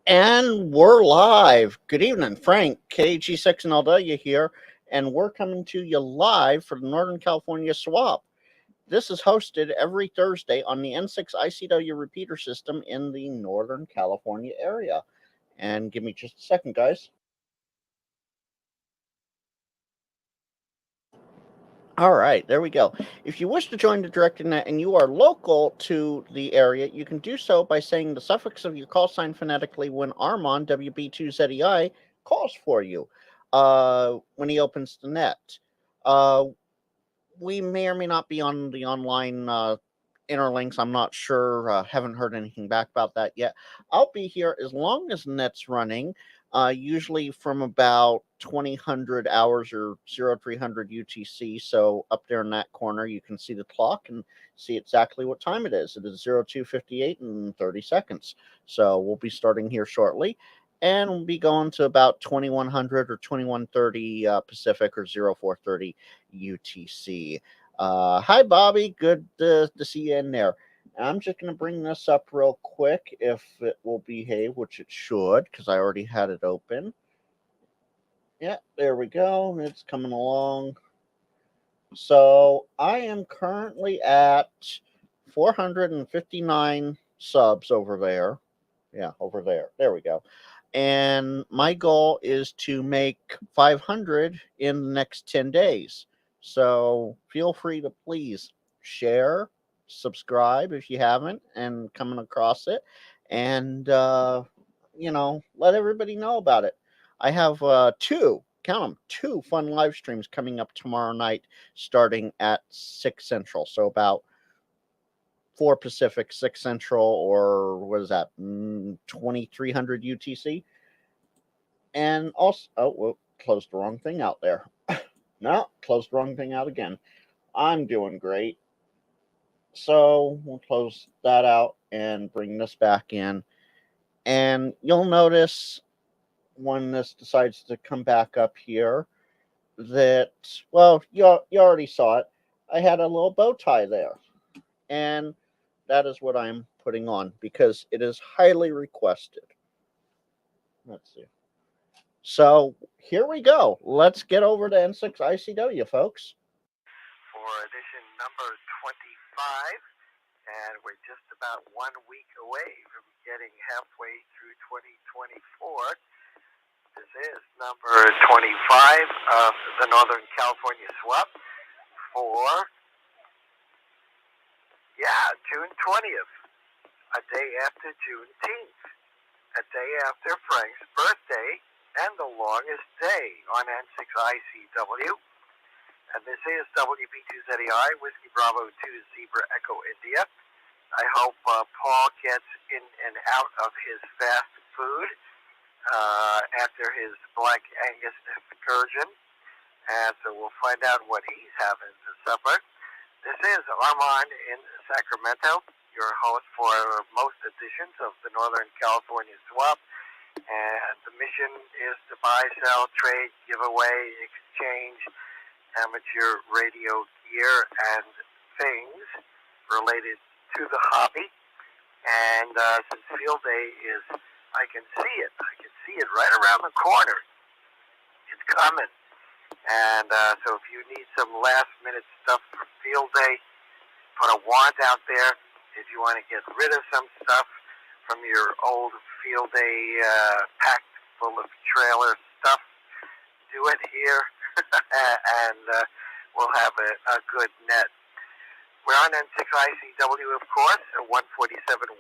And we're live. Good evening, Frank, KG6NLW here, and we're coming to you live for the Northern California Swap. This is hosted every Thursday on the N6ICW Repeater System in the Northern California area. And give me just a second, guys. All right, there we go. If you wish to join the DirectNet and you are local to the area, you can do so by saying the suffix of your call sign phonetically when Armand, WB2ZEI, calls for you when he opens the net. We may or may not be on the online interlinks. I'm not sure. Haven't heard anything back about that yet. I'll be here as long as net's running. Usually from about 2000 hours or 0300 UTC. So up there in that corner, you can see the clock and see exactly what time it is. It is 02:58 and 30 seconds. So we'll be starting here shortly. And we'll be going to about 2100 or 2130 Pacific or 0430 UTC. Hi, Bobby. Good to see you in there. I'm just going to bring this up real quick if it will behave, which it should, because I already had it open. Yeah, there we go. It's coming along. So I am currently at 459 subs over there. Yeah, over there. There we go. And my goal is to make 500 in the next 10 days. So feel free to please share, subscribe if you haven't, and coming across it, and let everybody know about it. I have count them, two fun live streams coming up tomorrow night, starting at 6 Central. So about 4 Pacific, 6 Central, or what is that, 2300 UTC. And also, closed the wrong thing out there. No, closed the wrong thing out again. I'm doing great. So we'll close that out and bring this back in. And you'll notice when this decides to come back up here that, well, you already saw it. I had a little bow tie there. And that is what I'm putting on because it is highly requested. Let's see. So here we go. Let's get over to N6ICW, folks. For edition number 25, and we're just about 1 week away from getting halfway through 2024. This is number 25 of the Northern California Swap for, June 20th, a day after Juneteenth, a day after Frank's birthday, and the longest day on N6ICW. And this is WB2ZEI, Whiskey Bravo 2 Zebra Echo India. I hope Paul gets in and out of his fast food after his Black Angus excursion. And so we'll find out what he's having for supper. This is Armand in Sacramento, your host for most editions of the Northern California Swap. And the mission is to buy, sell, trade, give away, exchange amateur radio gear and things related to the hobby. And since field day is, I can see it right around the corner. It's coming. And so if you need some last minute stuff for field day, put a want out there. If you want to get rid of some stuff from your old field day packed full of trailer stuff, do it here. And we'll have a good net. We're on N6ICW, of course, 147.195,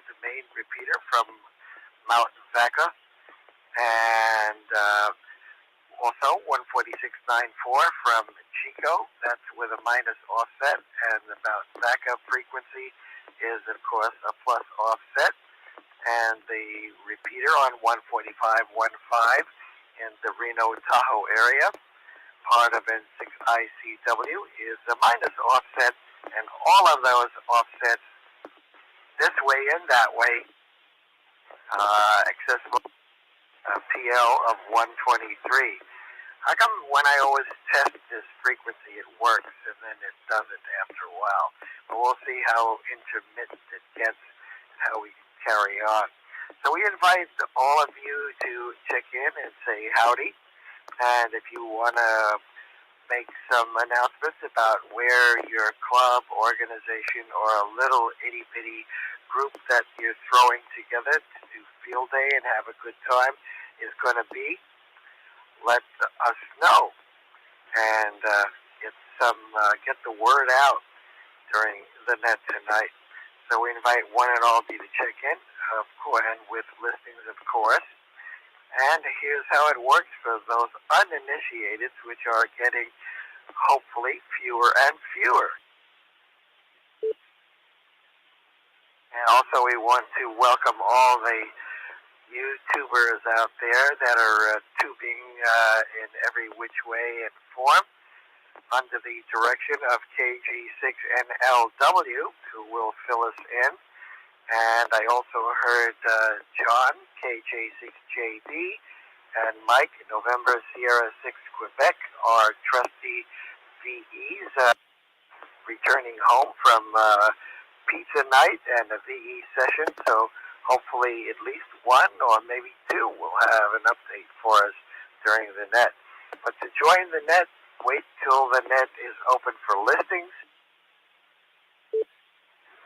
the main repeater from Mountain Vaca, and also 146.94 from Chico. That's with a minus offset, and the Mountain Vaca frequency is, of course, a plus offset. And the repeater on 145.15 in the Reno Tahoe area, part of N6ICW, is a minus offset, and all of those offsets this way and that way, accessible PL of 123. How come when I always test this frequency it works and then it doesn't after a while? But we'll see how intermittent it gets and how we can carry on. So we invite all of you to check in and say howdy. And if you want to make some announcements about where your club, organization, or a little itty-bitty group that you're throwing together to do field day and have a good time is going to be, let us know and get the word out during the net tonight. So we invite one and all of you to check in, of course, and with listings, of course. And here's how it works for those uninitiated, which are getting hopefully fewer and fewer. And also we want to welcome all the YouTubers out there that are tubing in every which way and form under the direction of KG6NLW, who will fill us in. And I also heard John, KJ6JD, and Mike, November Sierra 6 Quebec, our trusty VEs, returning home from pizza night and a VE session. So hopefully at least one or maybe two will have an update for us during the net. But to join the net, wait till the net is open for listings.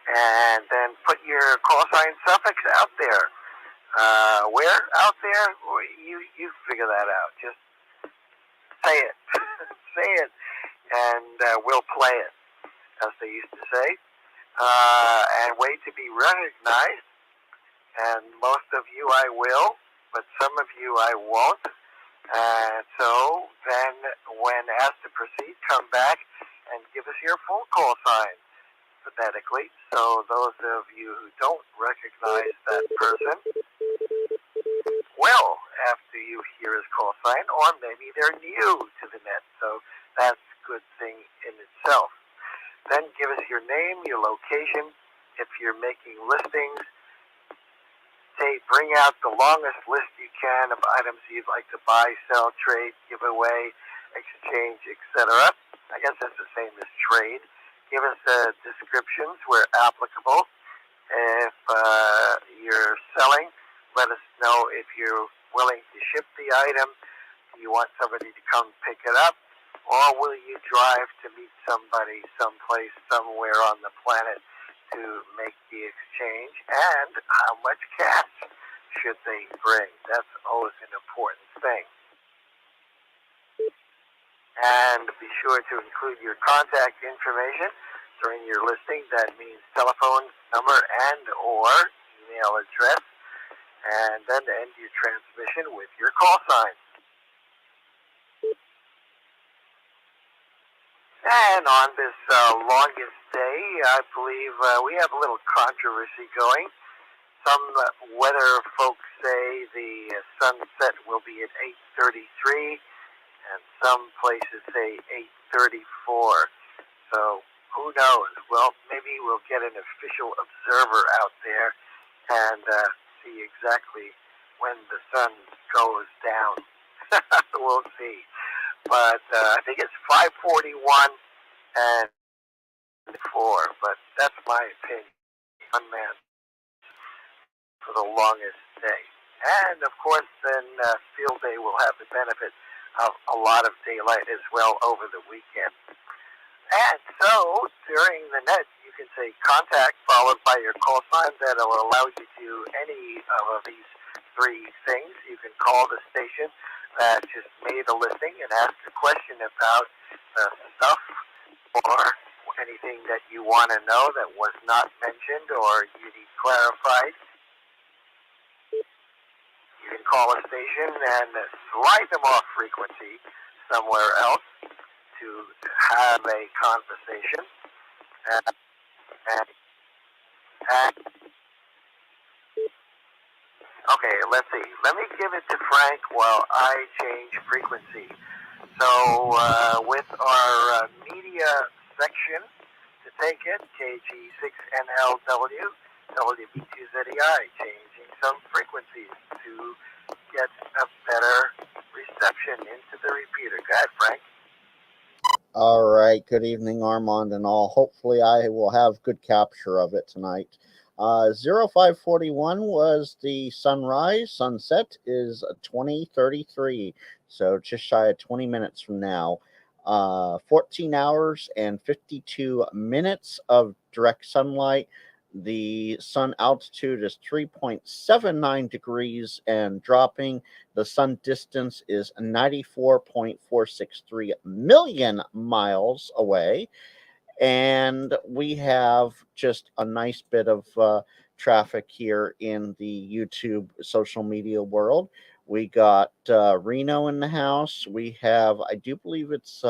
And then put your call sign suffix out there. Where out there? You figure that out. Just say it. Say it, and we'll play it, as they used to say. And wait to be recognized. And most of you I will, but some of you I won't. And so then when asked to proceed, come back and give us your full call sign. Phonetically, so those of you who don't recognize that person will, after you hear his call sign, or maybe they're new to the net, so that's a good thing in itself. Then give us your name, your location. If you're making listings, say bring out the longest list you can of items you'd like to buy, sell, trade, give away, exchange, etc. I guess that's the same as trade. Give us descriptions where applicable. If you're selling, let us know if you're willing to ship the item. Do you want somebody to come pick it up? Or will you drive to meet somebody someplace, somewhere on the planet to make the exchange? And how much cash should they bring? That's always an important thing. And be sure to include your contact information during your listing. That means telephone number and or email address. And then end your transmission with your call sign. And on this longest day, I believe we have a little controversy going. Some weather folks say the sunset will be at 8:33. And some places say 8:34. So who knows? Well, maybe we'll get an official observer out there and see exactly when the sun goes down. We'll see. But I think it's 5:41 and 4. But that's my opinion. One man for the longest day. And of course, then field day will have the benefit of a lot of daylight as well over the weekend. And so during the net, you can say contact followed by your call sign. That will allow you to do any of these three things. You can call the station that just made a listing and ask a question about the stuff or anything that you want to know that was not mentioned or you need clarified. You can call a station and slide them off frequency somewhere else to have a conversation. Okay, let's see. Let me give it to Frank while I change frequency. So with our media section to take it, KG6NLW, WB2ZEI, changing some frequencies to get a better reception into the repeater. Go ahead, Frank. All right. Good evening, Armand and all. Hopefully I will have good capture of it tonight. 0541 was the sunrise. Sunset is 2033, so just shy of 20 minutes from now. 14 hours and 52 minutes of direct sunlight. The sun altitude is 3.79 degrees and dropping. The sun distance is 94.463 million miles away. And we have just a nice bit of traffic here in the YouTube social media world. We got Reno in the house. We have, I do believe it's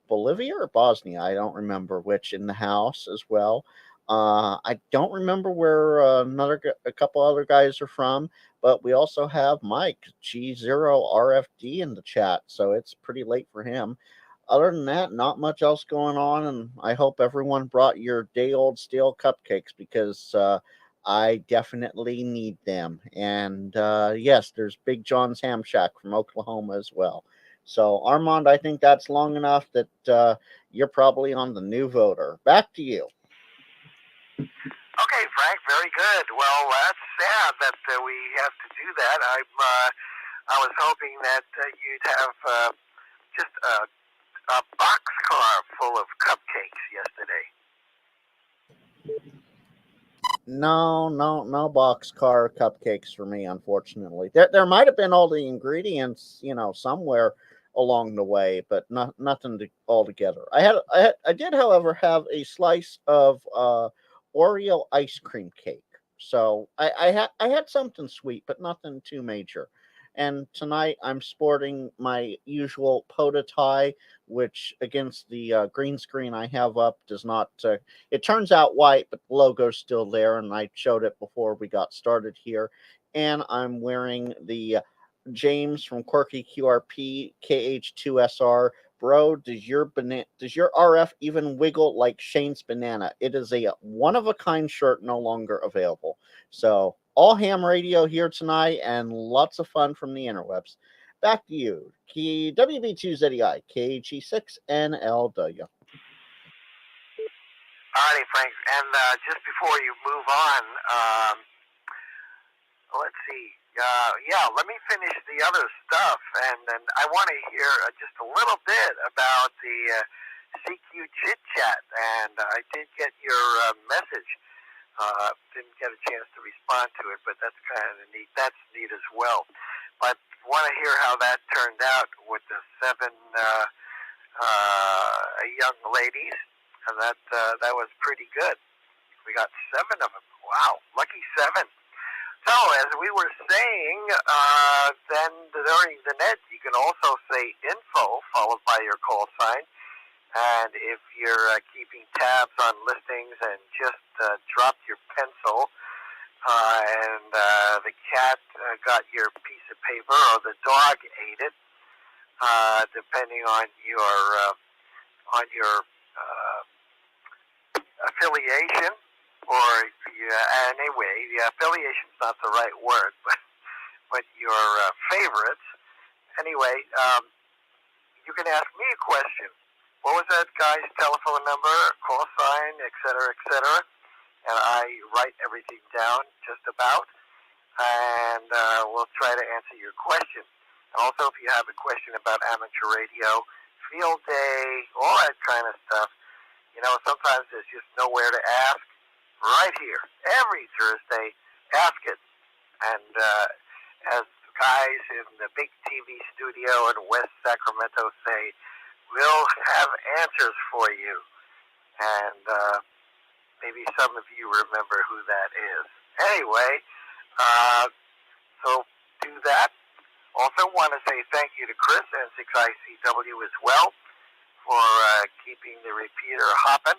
Bolivia or Bosnia. I don't remember which in the house as well. I don't remember where a couple other guys are from, but we also have Mike G0RFD in the chat, so it's pretty late for him. Other than that, not much else going on, and I hope everyone brought your day old stale cupcakes because I definitely need them. And yes, there's Big John's Ham Shack from Oklahoma as well. So, Armand, I think that's long enough that you're probably on the new voter. Back to you. Okay, Frank, very good. Well, that's sad that we have to do that. I was hoping that you'd have just a boxcar full of cupcakes yesterday. No, no boxcar cupcakes for me, unfortunately. There might have been all the ingredients, somewhere along the way, but nothing altogether. I did, however, have a slice of Oreo ice cream cake. So I had something sweet, but nothing too major. And tonight I'm sporting my usual POTA tie, which against the green screen I have up does not. It turns out white, but the logo's still there, and I showed it before we got started here. And I'm wearing the James from Quirky QRP KH2SR. Bro, does your RF even wiggle like Shane's banana? It is a one of a kind shirt, no longer available. So all ham radio here tonight, and lots of fun from the interwebs. Back to you, WB2ZEI KG6NLW. Alrighty, Frank. And just before you move on, let's see. Let me finish the other stuff, and then I want to hear just a little bit about the CQ chit chat. And I did get your message. Didn't get a chance to respond to it, but that's kind of neat. That's neat as well. But want to hear how that turned out with the 7 young ladies, and that was pretty good. We got 7 of them. Wow, lucky 7. So, as we were saying, then during the net, you can also say info followed by your call sign. And if you're keeping tabs on listings and just dropped your pencil and the cat got your piece of paper or the dog ate it, depending on your affiliation. Or anyway, the affiliation's not the right word, but your favorites. Anyway, you can ask me a question. What was that guy's telephone number, call sign, etc., and I write everything down, just about, and we'll try to answer your question. And also, if you have a question about amateur radio, field day, all that kind of stuff, sometimes there's just nowhere to ask. Right here, every Thursday, ask it. And as the guys in the big TV studio in West Sacramento say, we'll have answers for you. And maybe some of you remember who that is. Anyway, so do that. Also want to say thank you to Chris, N6ICW as well, for keeping the repeater hopping.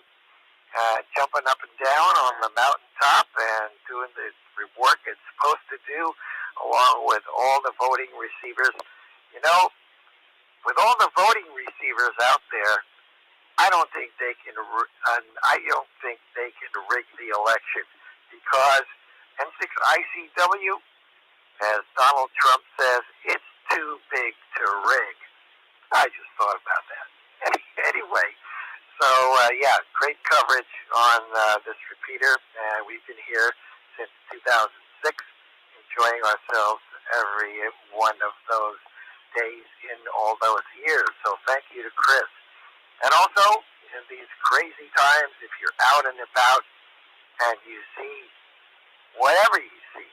Jumping up and down on the mountaintop and doing the work it's supposed to do, along with all the voting receivers. With all the voting receivers out there, I don't think they can rig the election, because N6ICW, as Donald Trump says, it's too big to rig. I just thought about that. Anyway. So, great coverage on this repeater. Repeater, and we've been here since 2006, enjoying ourselves every one of those days in all those years. So thank you to Chris. And also, in these crazy times, if you're out and about and you see whatever you see,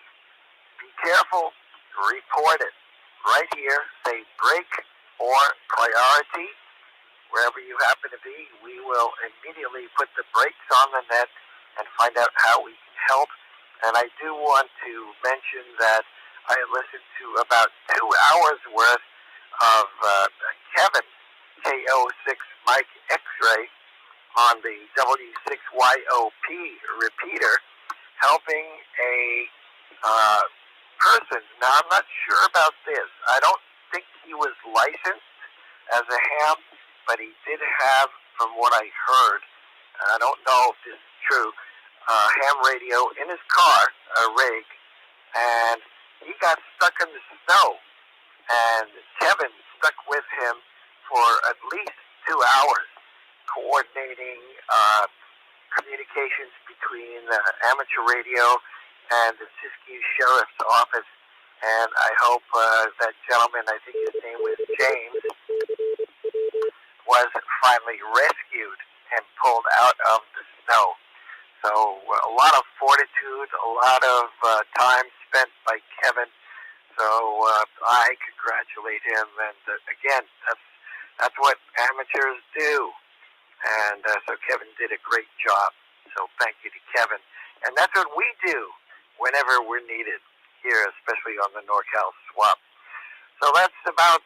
be careful, report it. Right here, say break or priority. Wherever you happen to be, we will immediately put the brakes on the net and find out how we can help. And I do want to mention that I listened to about 2 hours worth of Kevin, KO6 Mike X-Ray, on the W6YOP repeater, helping a person. Now, I'm not sure about this. I don't think he was licensed as a ham, but he did have, from what I heard, I don't know if this is true, ham radio in his car, a rig, and he got stuck in the snow, and Kevin stuck with him for at least 2 hours, coordinating communications between amateur radio and the Siskiyou Sheriff's Office. And I hope that gentleman, I think his name was James, was finally rescued and pulled out of the snow. So a lot of fortitude, a lot of time spent by Kevin. So I congratulate him. And again, that's what amateurs do. And so Kevin did a great job. So thank you to Kevin. And that's what we do whenever we're needed here, especially on the NorCal Swap. So that's about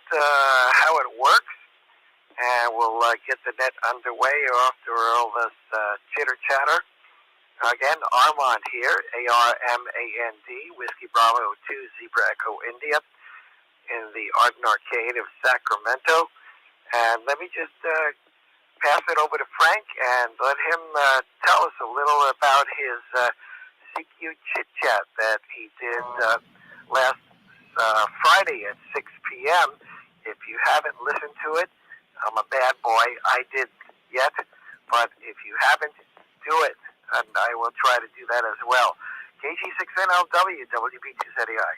how it works. And we'll get the net underway after all this chitter-chatter. Again, Armand here, ARMAND, Whiskey Bravo 2, Zebra Echo India, in the Arden Arcade of Sacramento. And let me just pass it over to Frank and let him tell us a little about his CQ chit-chat that he did last Friday at 6 p.m. If you haven't listened to it, I'm a bad boy. I didn't yet, but if you haven't, do it, and I will try to do that as well. KG6NLW, WB2ZAI.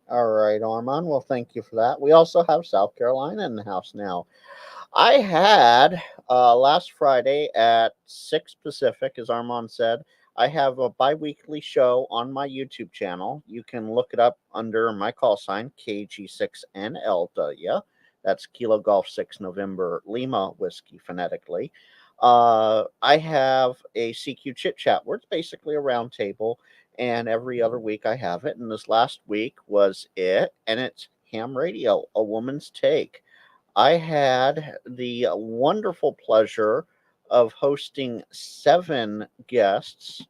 All right, Armand. Well, thank you for that. We also have South Carolina in the house now. I had last Friday at 6 Pacific, as Armand said, I have a bi-weekly show on my YouTube channel. You can look it up under my call sign, KG6NLW. That's Kilo Golf 6 November Lima Whiskey phonetically. I have a CQ chit chat where it's basically a round table, and every other week I have it. And this last week was it, and it's ham radio, a woman's take. I had the wonderful pleasure of hosting 7 guests.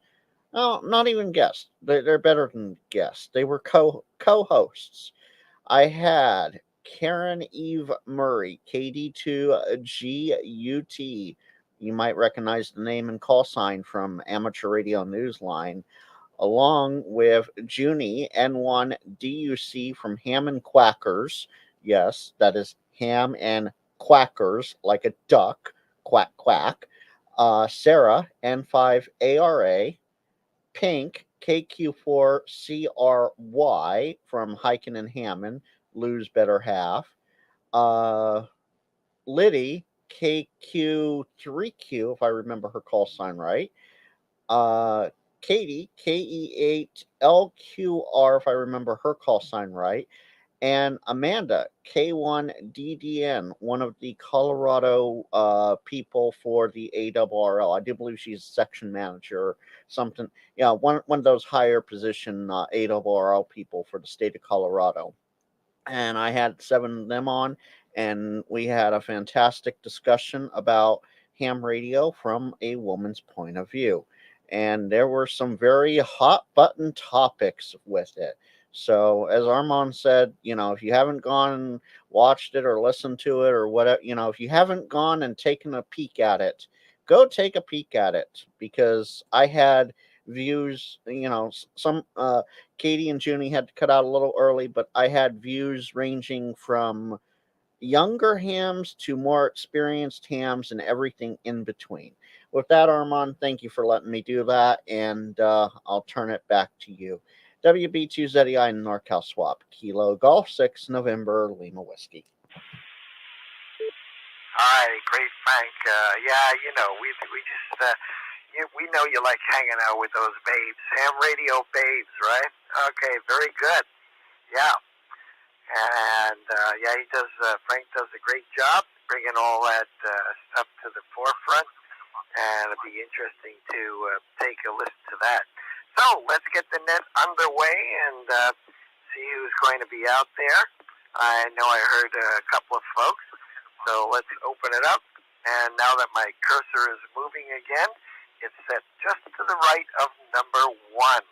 No, not even guests. They're better than guests. They were co-hosts. I had Karen Eve Murray, KD2GUT. You might recognize the name and call sign from Amateur Radio Newsline, along with Junie N1DUC from Ham and Quackers. Yes, that is Ham and Quackers, like a duck, quack, quack. Sarah N5ARA, Pink KQ4CRY from Hyken and Hammond, Lou's better half. Liddy KQ3Q, if I remember her call sign right. Katie KE8LQR, if I remember her call sign right. And Amanda K1DDN, one of the Colorado people for the ARRL. I do believe she's section manager or something. Yeah, one of those higher position ARRL people for the state of Colorado. And I had 7 of them on, and we had a fantastic discussion about ham radio from a woman's point of view. And there were some very hot button topics with it. So, as Armand said, if you haven't gone and watched it or listened to it or whatever, if you haven't gone and taken a peek at it, go take a peek at it, because I had views, some Katie and Junie had to cut out a little early, but I had views ranging from younger hams to more experienced hams and everything in between. With that, Armand, thank you for letting me do that, and I'll turn it back to you. WB2ZEI NorCal Swap, Kilo Golf 6, November, Lima Whiskey. Hi, great, Frank. Yeah, you know, we just we know you like hanging out with those babes, ham radio babes, right? Okay, very good. Yeah, and yeah, he does. Frank does a great job bringing all that stuff to the forefront, and it'll be interesting to take a listen to that. So let's get the net underway and see who's going to be out there. I know I heard a couple of folks, so let's open it up. And now that my cursor is moving again, it's set just to the right of number 1.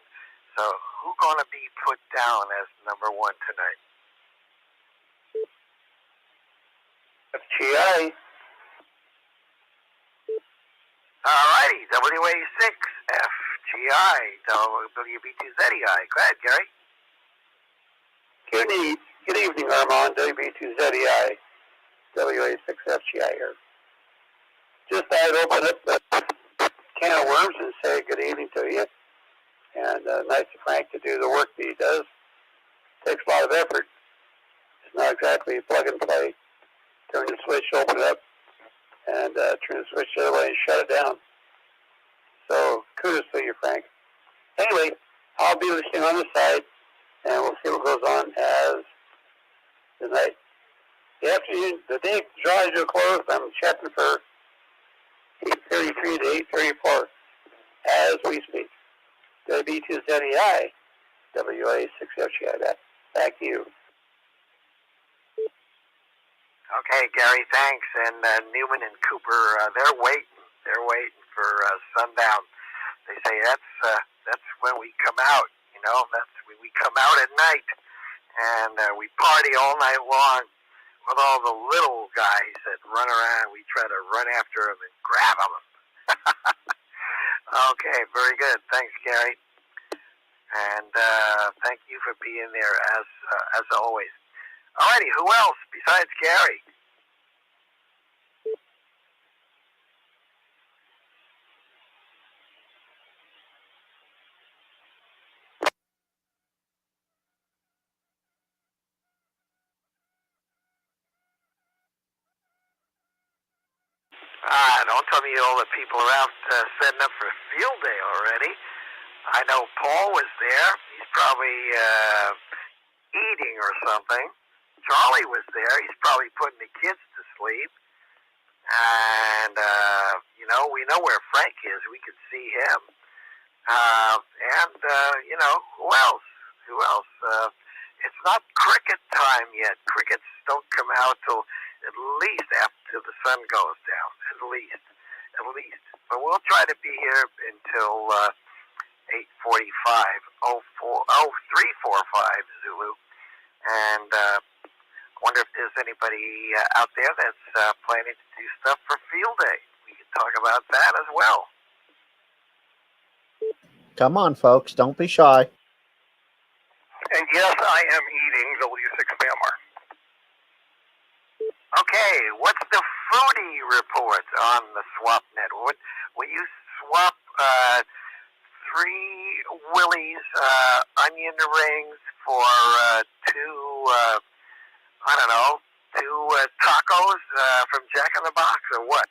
So who's going to be put down as number 1 tonight? FGI. All righty, WA6, FGI, WB2ZEI. Go ahead, Gary. Good evening, Armand. WB2ZEI, WA6FGI here. Just thought I'd open up the can of worms and say good evening to you. And nice of Frank to do the work that he does. Takes a lot of effort. It's not exactly plug and play. Turn the switch, open it up, and turn the switch the other way and shut it down. So kudos to you, Frank. Anyway, I'll be listening on the side, and we'll see what goes on as the night. The afternoon, the day draws to a close. I'm checking for 8:33 to 8:34 as we speak. WB2ZEI, WA6FGI. Back to you. Okay, Gary, thanks. And Newman and Cooper, they're waiting. They're waiting for sundown. They say that's when we come out. You know, that's when we come out at night, and we party all night long with all the little guys that run around. We try to run after them and grab them. Okay, very good. Thanks, Gary. And thank you for being there as always. Alrighty, who else besides Gary? Don't tell me all the people are out setting up for field day already. I know Paul was there. He's probably eating or something. Charlie was there. He's probably putting the kids to sleep. And, you know, we know where Frank is. We can see him. You know, who else? Who else? It's not cricket time yet. Crickets don't come out till at least after the sun goes down. At least. But we'll try to be here until 8:45, 0345 Zulu. And I wonder if there's anybody out there that's planning to do stuff for field day. We can talk about that as well. Come on, folks. Don't be shy. And yes, I am eating W6BMR. Okay, what's the foodie report on the SwapNet? Will you swap 3 Willie's onion rings for 2, I don't know, 2 tacos from Jack in the Box, or what?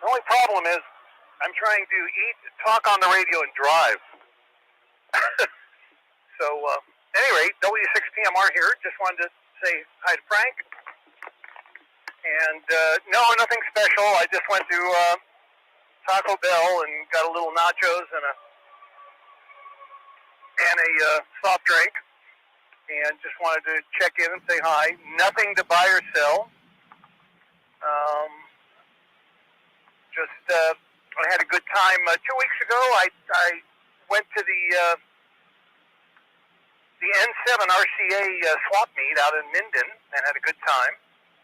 The only problem is I'm trying to eat, talk on the radio, and drive. So, at any rate, W6PMR here. Just wanted to say hi to Frank. And no, nothing special. I just went to Taco Bell and got a little nachos and a soft drink. And just wanted to check in and say hi. Nothing to buy or sell. I had a good time 2 weeks ago. I went to the N7 RCA swap meet out in Minden and had a good time.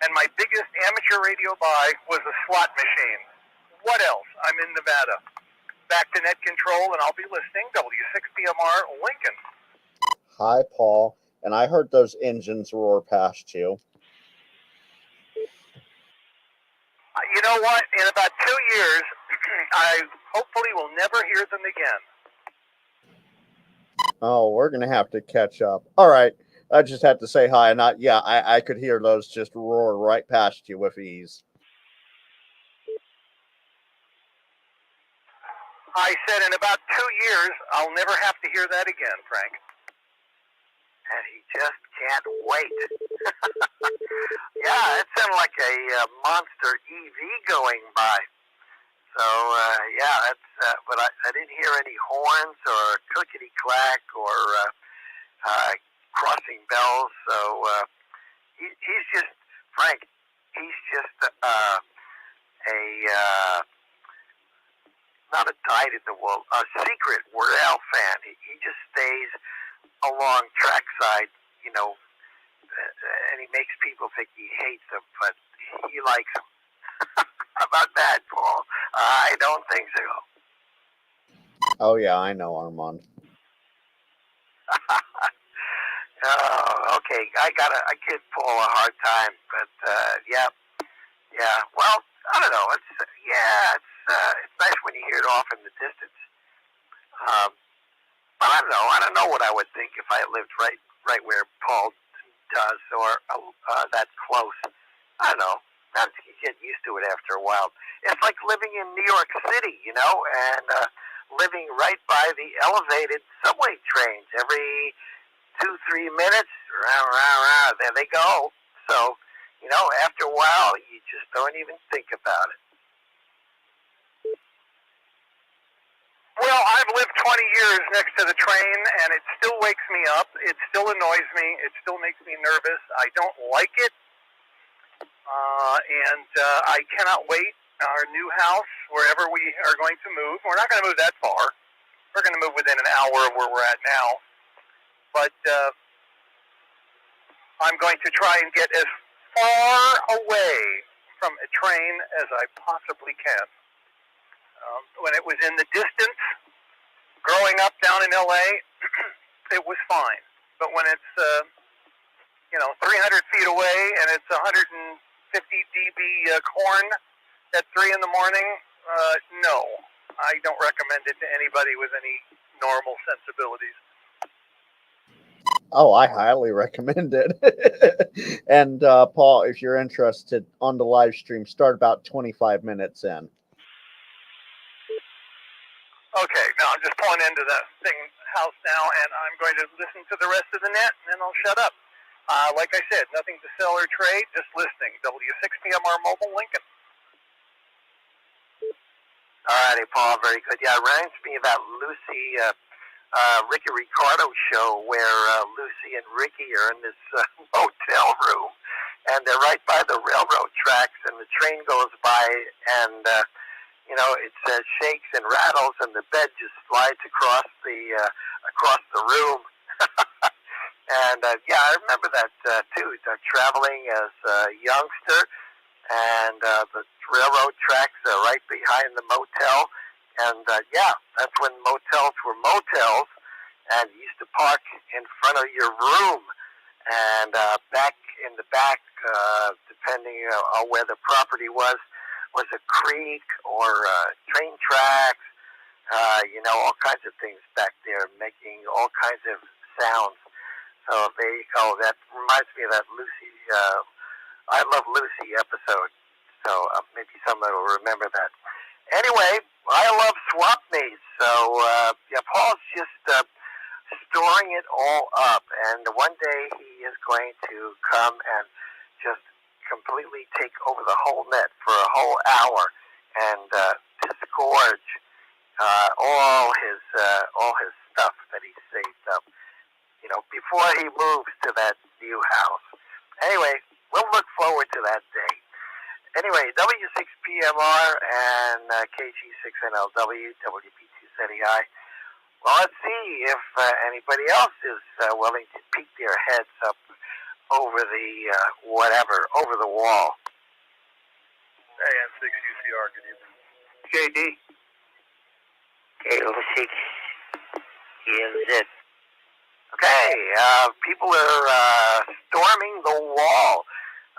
And my biggest amateur radio buy was a slot machine. What else? I'm in Nevada. Back to net control, and I'll be listening. W6PMR Lincoln. Hi, Paul. And I heard those engines roar past you. You know what? In about 2 years, I hopefully will never hear them again. Oh, we're gonna have to catch up. All right, I just had to say hi, and I could hear those just roar right past you with ease. I said in about 2 years, I'll never have to hear that again, Frank. And he just can't wait. Yeah, it sounded like a monster EV going by. So, yeah, but I didn't hear any horns or clickety clack or crossing bells. So he's just, Frank, he's just not a dyed in the wool, a secret Wordell fan. He just stays along trackside, and he makes people think he hates them, but he likes them. How about that, Paul? I don't think so. Oh yeah, I know, Armand. Oh, okay. I give Paul a hard time, but yeah. Well, I don't know. It's nice when you hear it off in the distance. But I don't know. I don't know what I would think if I lived right where Paul does, or that close. I don't know. I think you get used to it after a while. It's like living in New York City, and living right by the elevated subway trains. Every 2-3 minutes, round, there they go. So, after a while, you just don't even think about it. Well, I've lived 20 years next to the train, and it still wakes me up. It still annoys me. It still makes me nervous. I don't like it. And I cannot wait. Our new house, wherever we are going to move, we're not going to move that far. We're going to move within an hour of where we're at now. But I'm going to try and get as far away from a train as I possibly can. When it was in the distance, growing up down in L.A., it was fine. But when it's 300 feet away and it's 150 dB corn at 3 in the morning, no. I don't recommend it to anybody with any normal sensibilities. Oh, I highly recommend it. And Paul, if you're interested on the live stream, start about 25 minutes in. Okay, now I'm just pulling into the house now, and I'm going to listen to the rest of the net, and then I'll shut up. Like I said, nothing to sell or trade, just listening. W6PMR Mobile, Lincoln. All righty, Paul, very good. Yeah, it reminds me of that Lucy, Ricky Ricardo show where Lucy and Ricky are in this hotel room, and they're right by the railroad tracks, and the train goes by, and it shakes and rattles, and the bed just slides across the room. And I remember that too. Traveling as a youngster, and the railroad tracks are right behind the motel. And that's when motels were motels, and you used to park in front of your room, and back in the back, depending on where the property was a creek or train tracks, all kinds of things back there, making all kinds of sounds. So there you go. That reminds me of that Lucy, I Love Lucy episode. So maybe somebody will remember that. Anyway, I love swap meets. So Paul's just storing it all up, and one day he is going to come and just completely take over the whole net for a whole hour and disgorge all his stuff that he saved up, before he moves to that new house. Anyway, we'll look forward to that day. Anyway, W6PMR and KG6NLW, WP2ZEI. Well, let's see if anybody else is willing to peek their heads up over the over the wall. Hey, N6UCR, good evening. JD. K06. KLZ. Okay, people are storming the wall.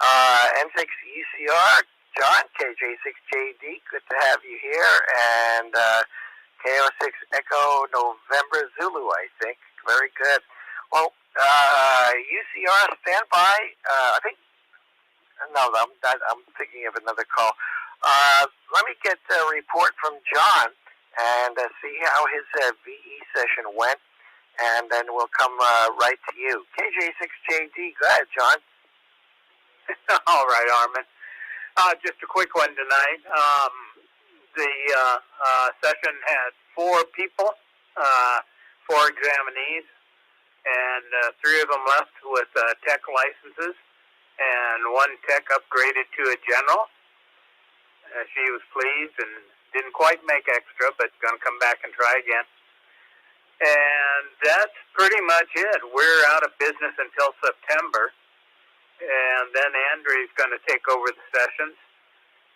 N6UCR, John, KJ6JD, good to have you here, and KO6 Echo November Zulu, I think. Very good. Well, UCR standby. I think, no, I'm thinking of another call. Let me get a report from John and see how his VE session went, and then we'll come right to you. KJ6JD, go ahead, John. All right, Armand. Just a quick one tonight. The session had 4 people, 4 examinees, and 3 of them left with tech licenses, and 1 tech upgraded to a general. She was pleased and didn't quite make extra, but going to come back and try again. And that's pretty much it. We're out of business until September, and then Andrew's going to take over the sessions,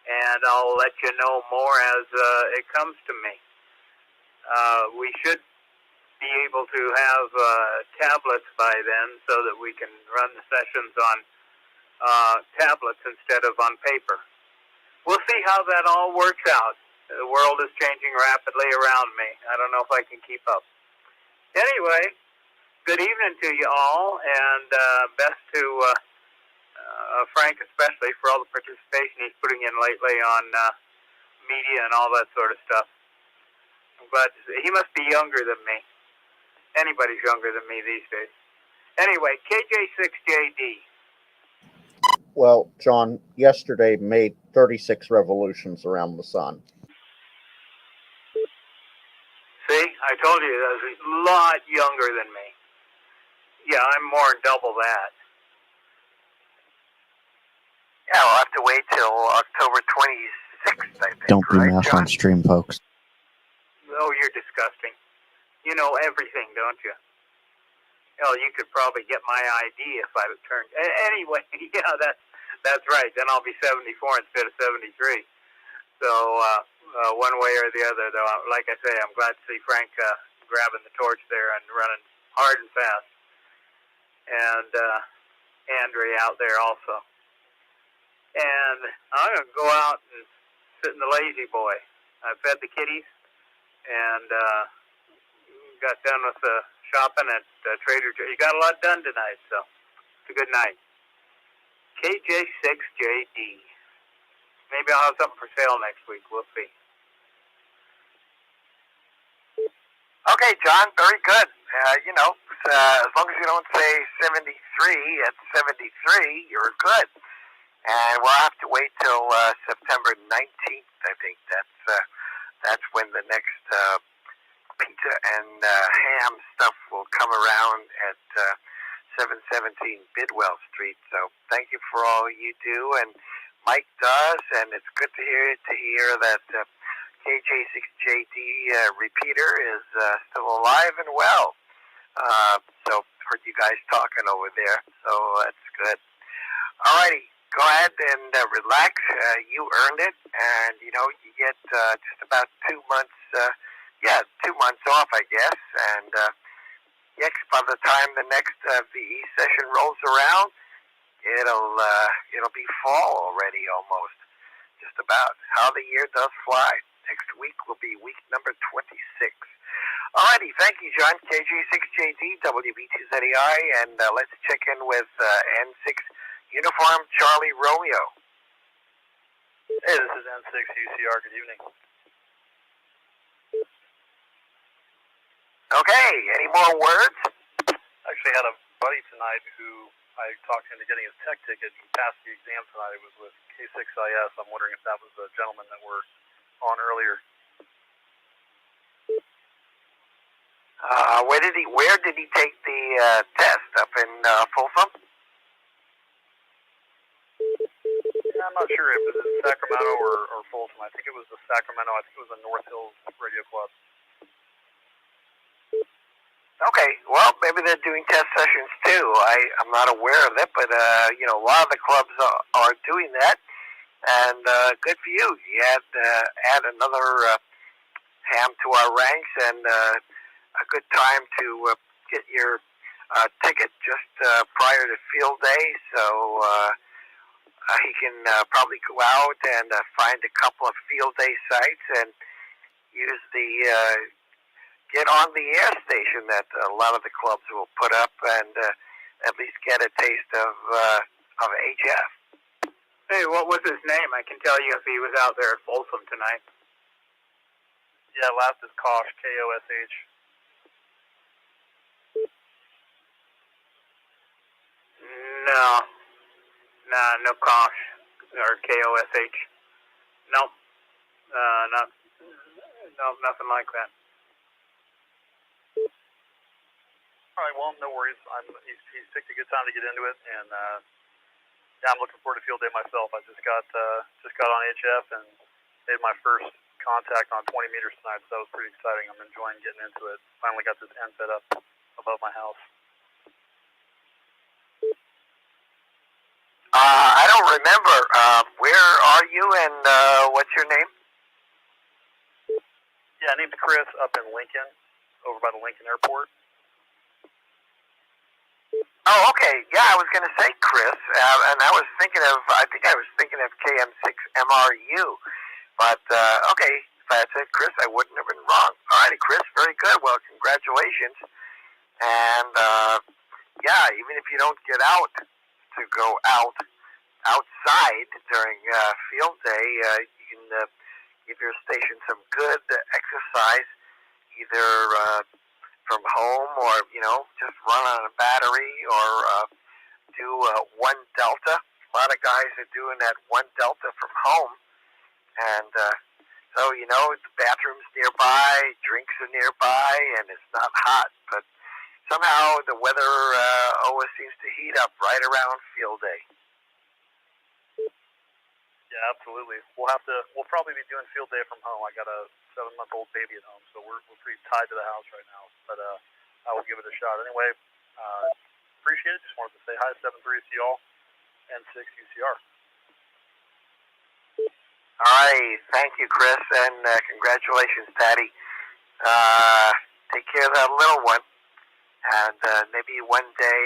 and I'll let you know more as it comes to me. We should be able to have tablets by then so that we can run the sessions on tablets instead of on paper. We'll see how that all works out. The world is changing rapidly around me. I don't know if I can keep up. Anyway, good evening to you all, and best to Frank especially for all the participation he's putting in lately on media and all that sort of stuff. But he must be younger than me. Anybody's younger than me these days. Anyway, KJ6JD. Well, John, yesterday made 36 revolutions around the sun. See, I told you that was a lot younger than me. Yeah, I'm more than double that. Yeah, we'll have to wait till October 26th, I think. Don't be right, math John? on stream, folks. Oh, you're disgusting. You know everything, don't you? Hell, you could probably get my ID if I turned. Anyway, yeah, that's right. Then I'll be 74 instead of 73. So one way or the other, though, like I say, I'm glad to see Frank grabbing the torch there and running hard and fast, and Andre out there also. And I'm gonna go out and sit in the lazy boy. I fed the kitties and got done with the shopping at Trader Joe's. You got a lot done tonight, so it's a good night. KJ6JD. Maybe I'll have something for sale next week. We'll see. Okay, John, very good. As long as you don't say 73 at 73, you're good. And we'll have to wait till September 19th. I think that's when the next pizza and ham stuff will come around at 717 Bidwell Street. So thank you for all you do, and Mike does, and it's good to hear that KJ6JD Repeater is still alive and well. So heard you guys talking over there, so that's good. Alrighty, go ahead and relax. You earned it, and you get just about 2 months. 2 months off, I guess, and by the time the next VE session rolls around, it'll be fall already almost. Just about. How the year does fly. Next week will be week number 26. Alrighty, thank you, John. KJ6JD, WB2ZEI, and let's check in with N6 Uniform Charlie Romeo. Hey, this is N6 UCR. Good evening. Okay, any more words? I actually had a buddy tonight who I talked into getting his tech ticket. He passed the exam tonight. It was with K6IS. I'm wondering if that was the gentleman that we're on earlier. Where did he take the test? Up in Folsom? Yeah, I'm not sure if it was in Sacramento or Folsom. I think it was the Sacramento. I think it was the North Hills Radio Club. Okay, well, maybe they're doing test sessions too. I'm not aware of it, but a lot of the clubs are doing that, and good for you. You add another ham to our ranks, and a good time to get your ticket just prior to field day. So he can probably go out and find a couple of field day sites and use the get on the air station that a lot of the clubs will put up and at least get a taste of HF. Hey, what was his name? I can tell you if he was out there at Folsom tonight. Yeah, last is Kosh, K-O-S-H. No Kosh or K-O-S-H. Nope. Nothing like that. All right, well, no worries. He's picked a good time to get into it, and yeah, I'm looking forward to field day myself. I just got on HF and made my first contact on 20 meters tonight, so that was pretty exciting. I'm enjoying getting into it. Finally got this end set up above my house. I don't remember. Where are you and what's your name? Yeah, name's Chris, up in Lincoln, over by the Lincoln Airport. Oh, okay. Yeah, I was going to say Chris, and I think I was thinking of KM6MRU, but okay, if I had said Chris, I wouldn't have been wrong. All righty, Chris, very good. Well, congratulations. And yeah, even if you don't get out to go outside during field day, you can give your station some good exercise, either from home or, just run on a battery or do 1 delta. A lot of guys are doing that 1 delta from home. And so, the bathroom's nearby, drinks are nearby, and it's not hot. But somehow the weather always seems to heat up right around field day. Yeah, absolutely. We'll probably be doing field day from home. I got a 7-month-old baby at home, so we're pretty tied to the house right now. But I will give it a shot. Anyway, appreciate it. Just wanted to say hi to 7-3 to y'all, N6UCR. All right. Thank you, Chris, and congratulations, Daddy. Take care of that little one, and maybe one day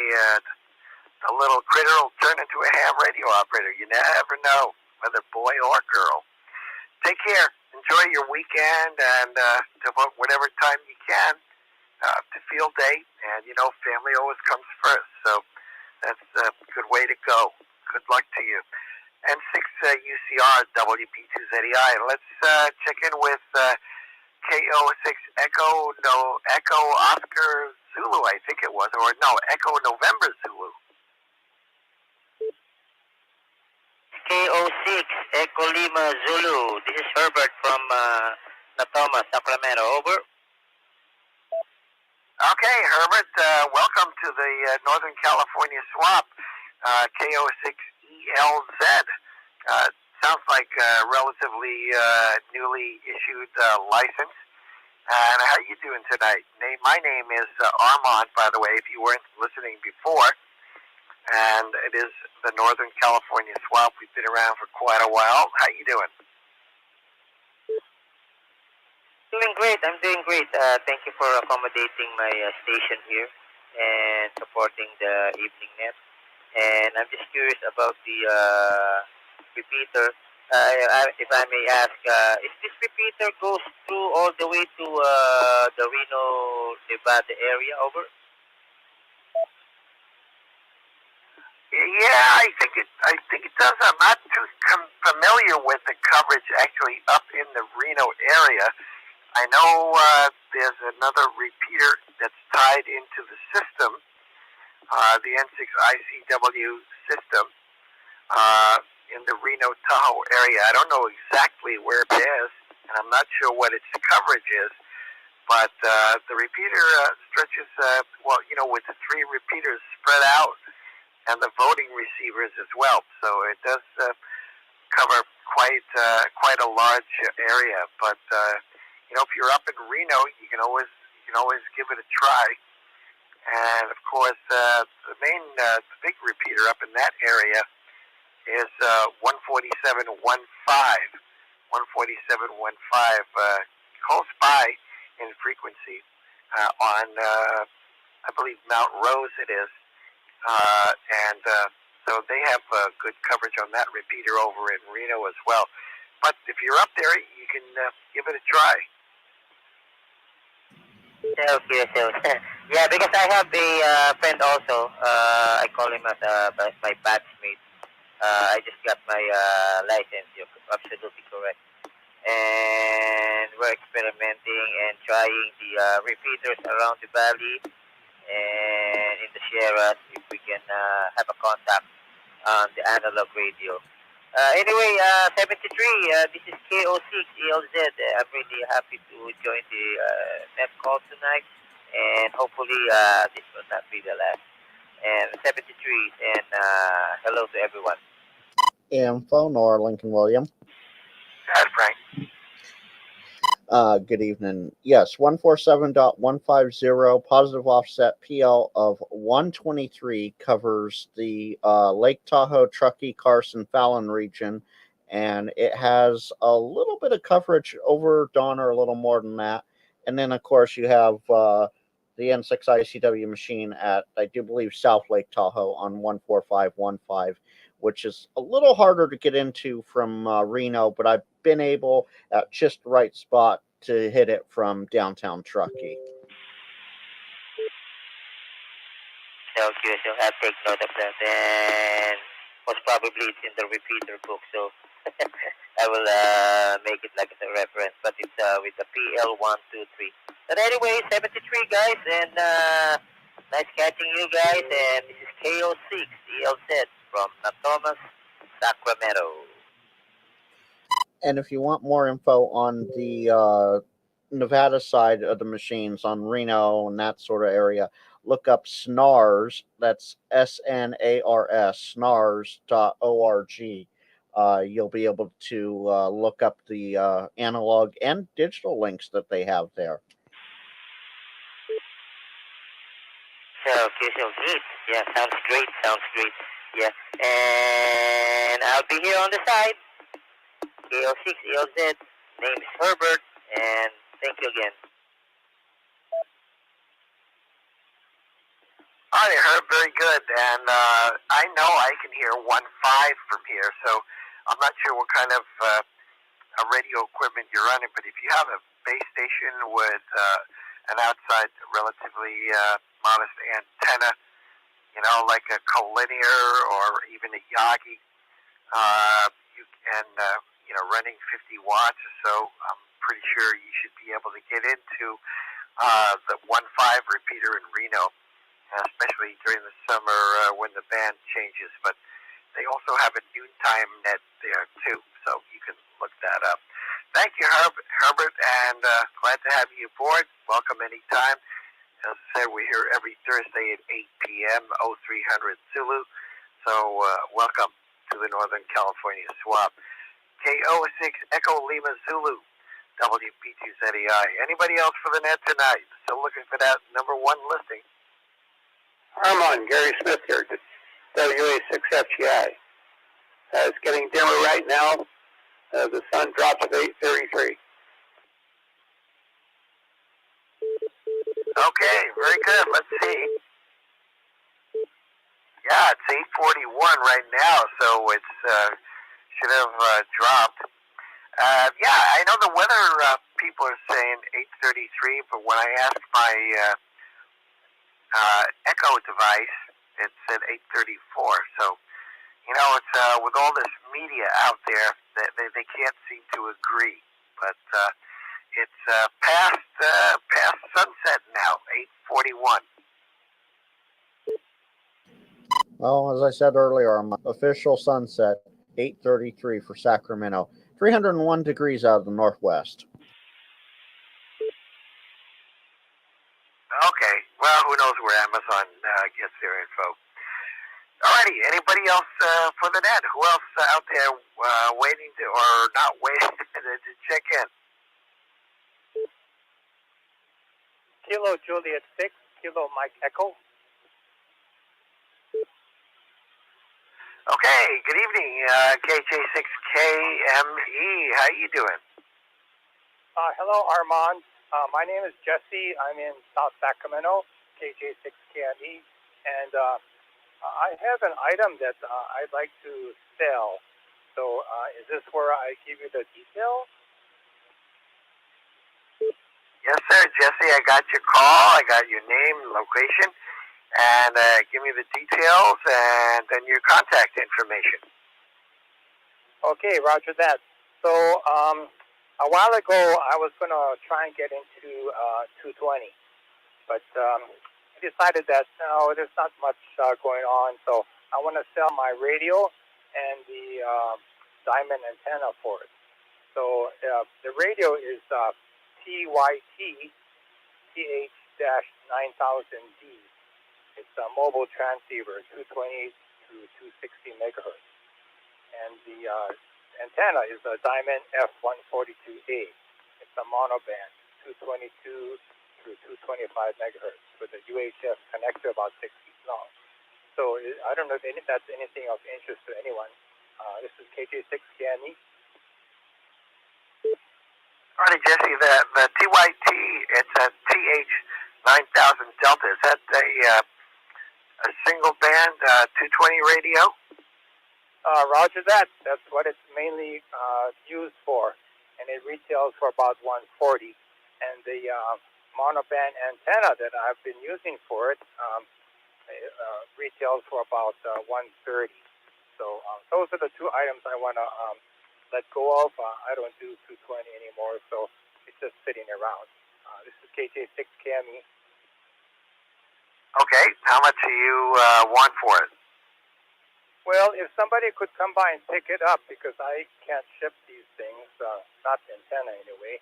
the little critter will turn into a ham radio operator. You never know, whether boy or girl. Take care. Enjoy your weekend, and devote whatever time you can to field day. And, family always comes first, so that's a good way to go. Good luck to you. N6UCR WP2ZEI. Let's check in with KO6 Echo Oscar Zulu, I think it was, or no, Echo November Zulu. KO6 Echo Lima Zulu. This is Herbert from Natoma, Sacramento. Over. Okay, Herbert, welcome to the Northern California swap, KO6ELZ. Sounds like a relatively newly issued license. And how are you doing tonight? My name is Armand, by the way, if you weren't listening before. And it is the Northern California swap. We've been around for quite a while. How you doing? Doing great. I'm doing great. Thank you for accommodating my station here and supporting the evening net. And I'm just curious about the repeater. If I may ask, is this repeater goes through all the way to the Reno, Nevada area? Over. Yeah, I think it does. I'm not too familiar with the coverage actually up in the Reno area. I know there's another repeater that's tied into the system, the N6ICW system, in the Reno Tahoe area. I don't know exactly where it is, and I'm not sure what its coverage is, but the repeater stretches, with the 3 repeaters spread out and the voting receivers as well. So it does cover quite a large area. But if you're up in Reno, you can always give it a try. And of course, the big repeater up in that area is 147.15. 147.15, close by in frequency on, I believe, Mount Rose it is. And So they have good coverage on that repeater over in Reno as well. But if you're up there, you can give it a try. Okay, so yeah, because I have a friend also. I call him as my batchmate. I just got my license. You're absolutely correct. And we're experimenting and trying the repeaters around the valley and in the Sierras if we can have a contact on the analog radio. Anyway, 73, this is KO6 ELZ. I'm really happy to join the net call tonight, and hopefully this will not be the last. And 73, and hello to everyone. Info, Nora Lincoln William. That's right. Good evening. Yes, 147.150 positive offset PL of 123 covers the Lake Tahoe, Truckee, Carson, Fallon region, and it has a little bit of coverage over Donner, a little more than that. And then, of course, you have the N6ICW machine at, I do believe, South Lake Tahoe on 14515, which is a little harder to get into from Reno, but I've been able at just the right spot to hit it from downtown Truckee. Okay, so I'll take note of that, and most probably it's in the repeater book, so I will make it like a reference, but it's with the PL123. But anyway, 73 guys, and nice catching you guys, and this is KO6 ELZ from Thomas, Sacramento. And if you want more info on the Nevada side of the machines, on Reno and that sort of area, look up SNARS. That's SNARS, snars.org. You'll be able to look up the analog and digital links that they have there. Okay, so neat. Yeah, sounds great, Yeah, and I'll be here on the side. KO6 ELZ, name is Herbert, and thank you again. All right, Herb, very good. And I know I can hear 1.5 from here, so I'm not sure what kind of radio equipment you're running, but if you have a base station with an outside relatively modest antenna, you know, like a collinear or even a Yagi, you can, you know, running 50 watts or so, I'm pretty sure you should be able to get into the 1.5 repeater in Reno, especially during the summer when the band changes. But they also have a noontime net there too, so you can look that up. Thank you, Herbert, and glad to have you aboard. Welcome anytime. As I said, we're here every Thursday at 8 p.m., 0300 Zulu, so welcome to the Northern California swap. KO6 Echo Lima Zulu, WP2ZEI. Anybody else for the net tonight? Still looking for that number one listing. Armand, Gary Smith here, WA6FGI. It's getting dimmer right now. The sun drops at 8:33. Okay, very good. Let's see. Yeah, it's 8:41 right now, so it's should have dropped. Yeah, I know the weather people are saying 8:33, but when I asked my Echo device, it said 8:34. So, you know, it's with all this media out there, they can't seem to agree. But it's past sunset now, 8:41. Well, as I said earlier, my official sunset, 8:33 for Sacramento, 301 degrees out of the northwest. Okay, well, who knows where Amazon gets their info. Alrighty, anybody else for the net? Who else out there waiting to, or not waiting to check in? Kilo Juliet 6, Kilo Mike Echo. Okay, good evening, KJ6KME. How you doing? Hello, Armand. My name is Jesse. I'm in South Sacramento, KJ6KME. And I have an item that I'd like to sell. So is this where I give you the details? Yes, sir, Jesse. I got your call. I got your name, location, and give me the details and then your contact information. Okay, roger that. So a while ago, I was going to try and get into 220, but I decided that no, there's not much going on, so I want to sell my radio and the diamond antenna for it. So the radio is TYT TH-9000D. It's a mobile transceiver, 220 to 260 megahertz. And the antenna is a Diamond F142A. It's a monoband, 222 through 225 megahertz with a UHF connector about 6 feet long. So I don't know if that's anything of interest to anyone. This is KJ6KME. All right, Jesse, the TYT, it's a TH-9000 Delta. Is that a single band 220 radio? Roger that. That's what it's mainly used for, and it retails for about $140. And the monoband antenna that I've been using for it retails for about $130. So those are the two items I want to let go of. I don't do 220 anymore, so it's just sitting around. This is KJ6KME. Okay, how much do you want for it? Well, if somebody could come by and pick it up, because I can't ship these things, not the antenna anyway.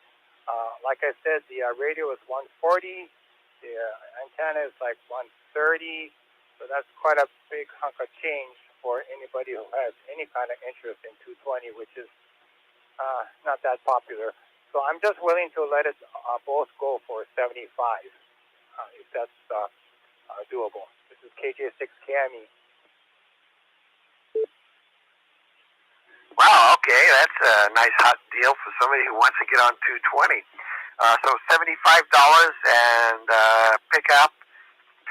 Like I said, the radio is $140, the antenna is like $130, so that's quite a big hunk of change for anybody who has any kind of interest in 220, which is not that popular. So I'm just willing to let it both go for $75, if that's doable. This is KJ6KME. Wow, okay, that's a nice hot deal for somebody who wants to get on 220. So $75 and pick up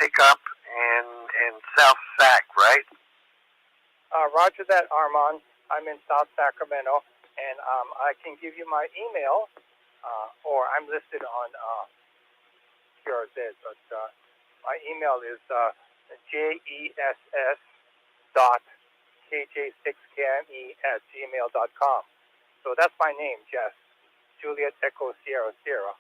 in South Sac, right? Roger that, Armand. I'm in South Sacramento, and I can give you my email, or I'm listed on QRZ, but my email is jess.kj6kme@gmail.com. So that's my name, Jess. Juliet Echo Sierra Sierra,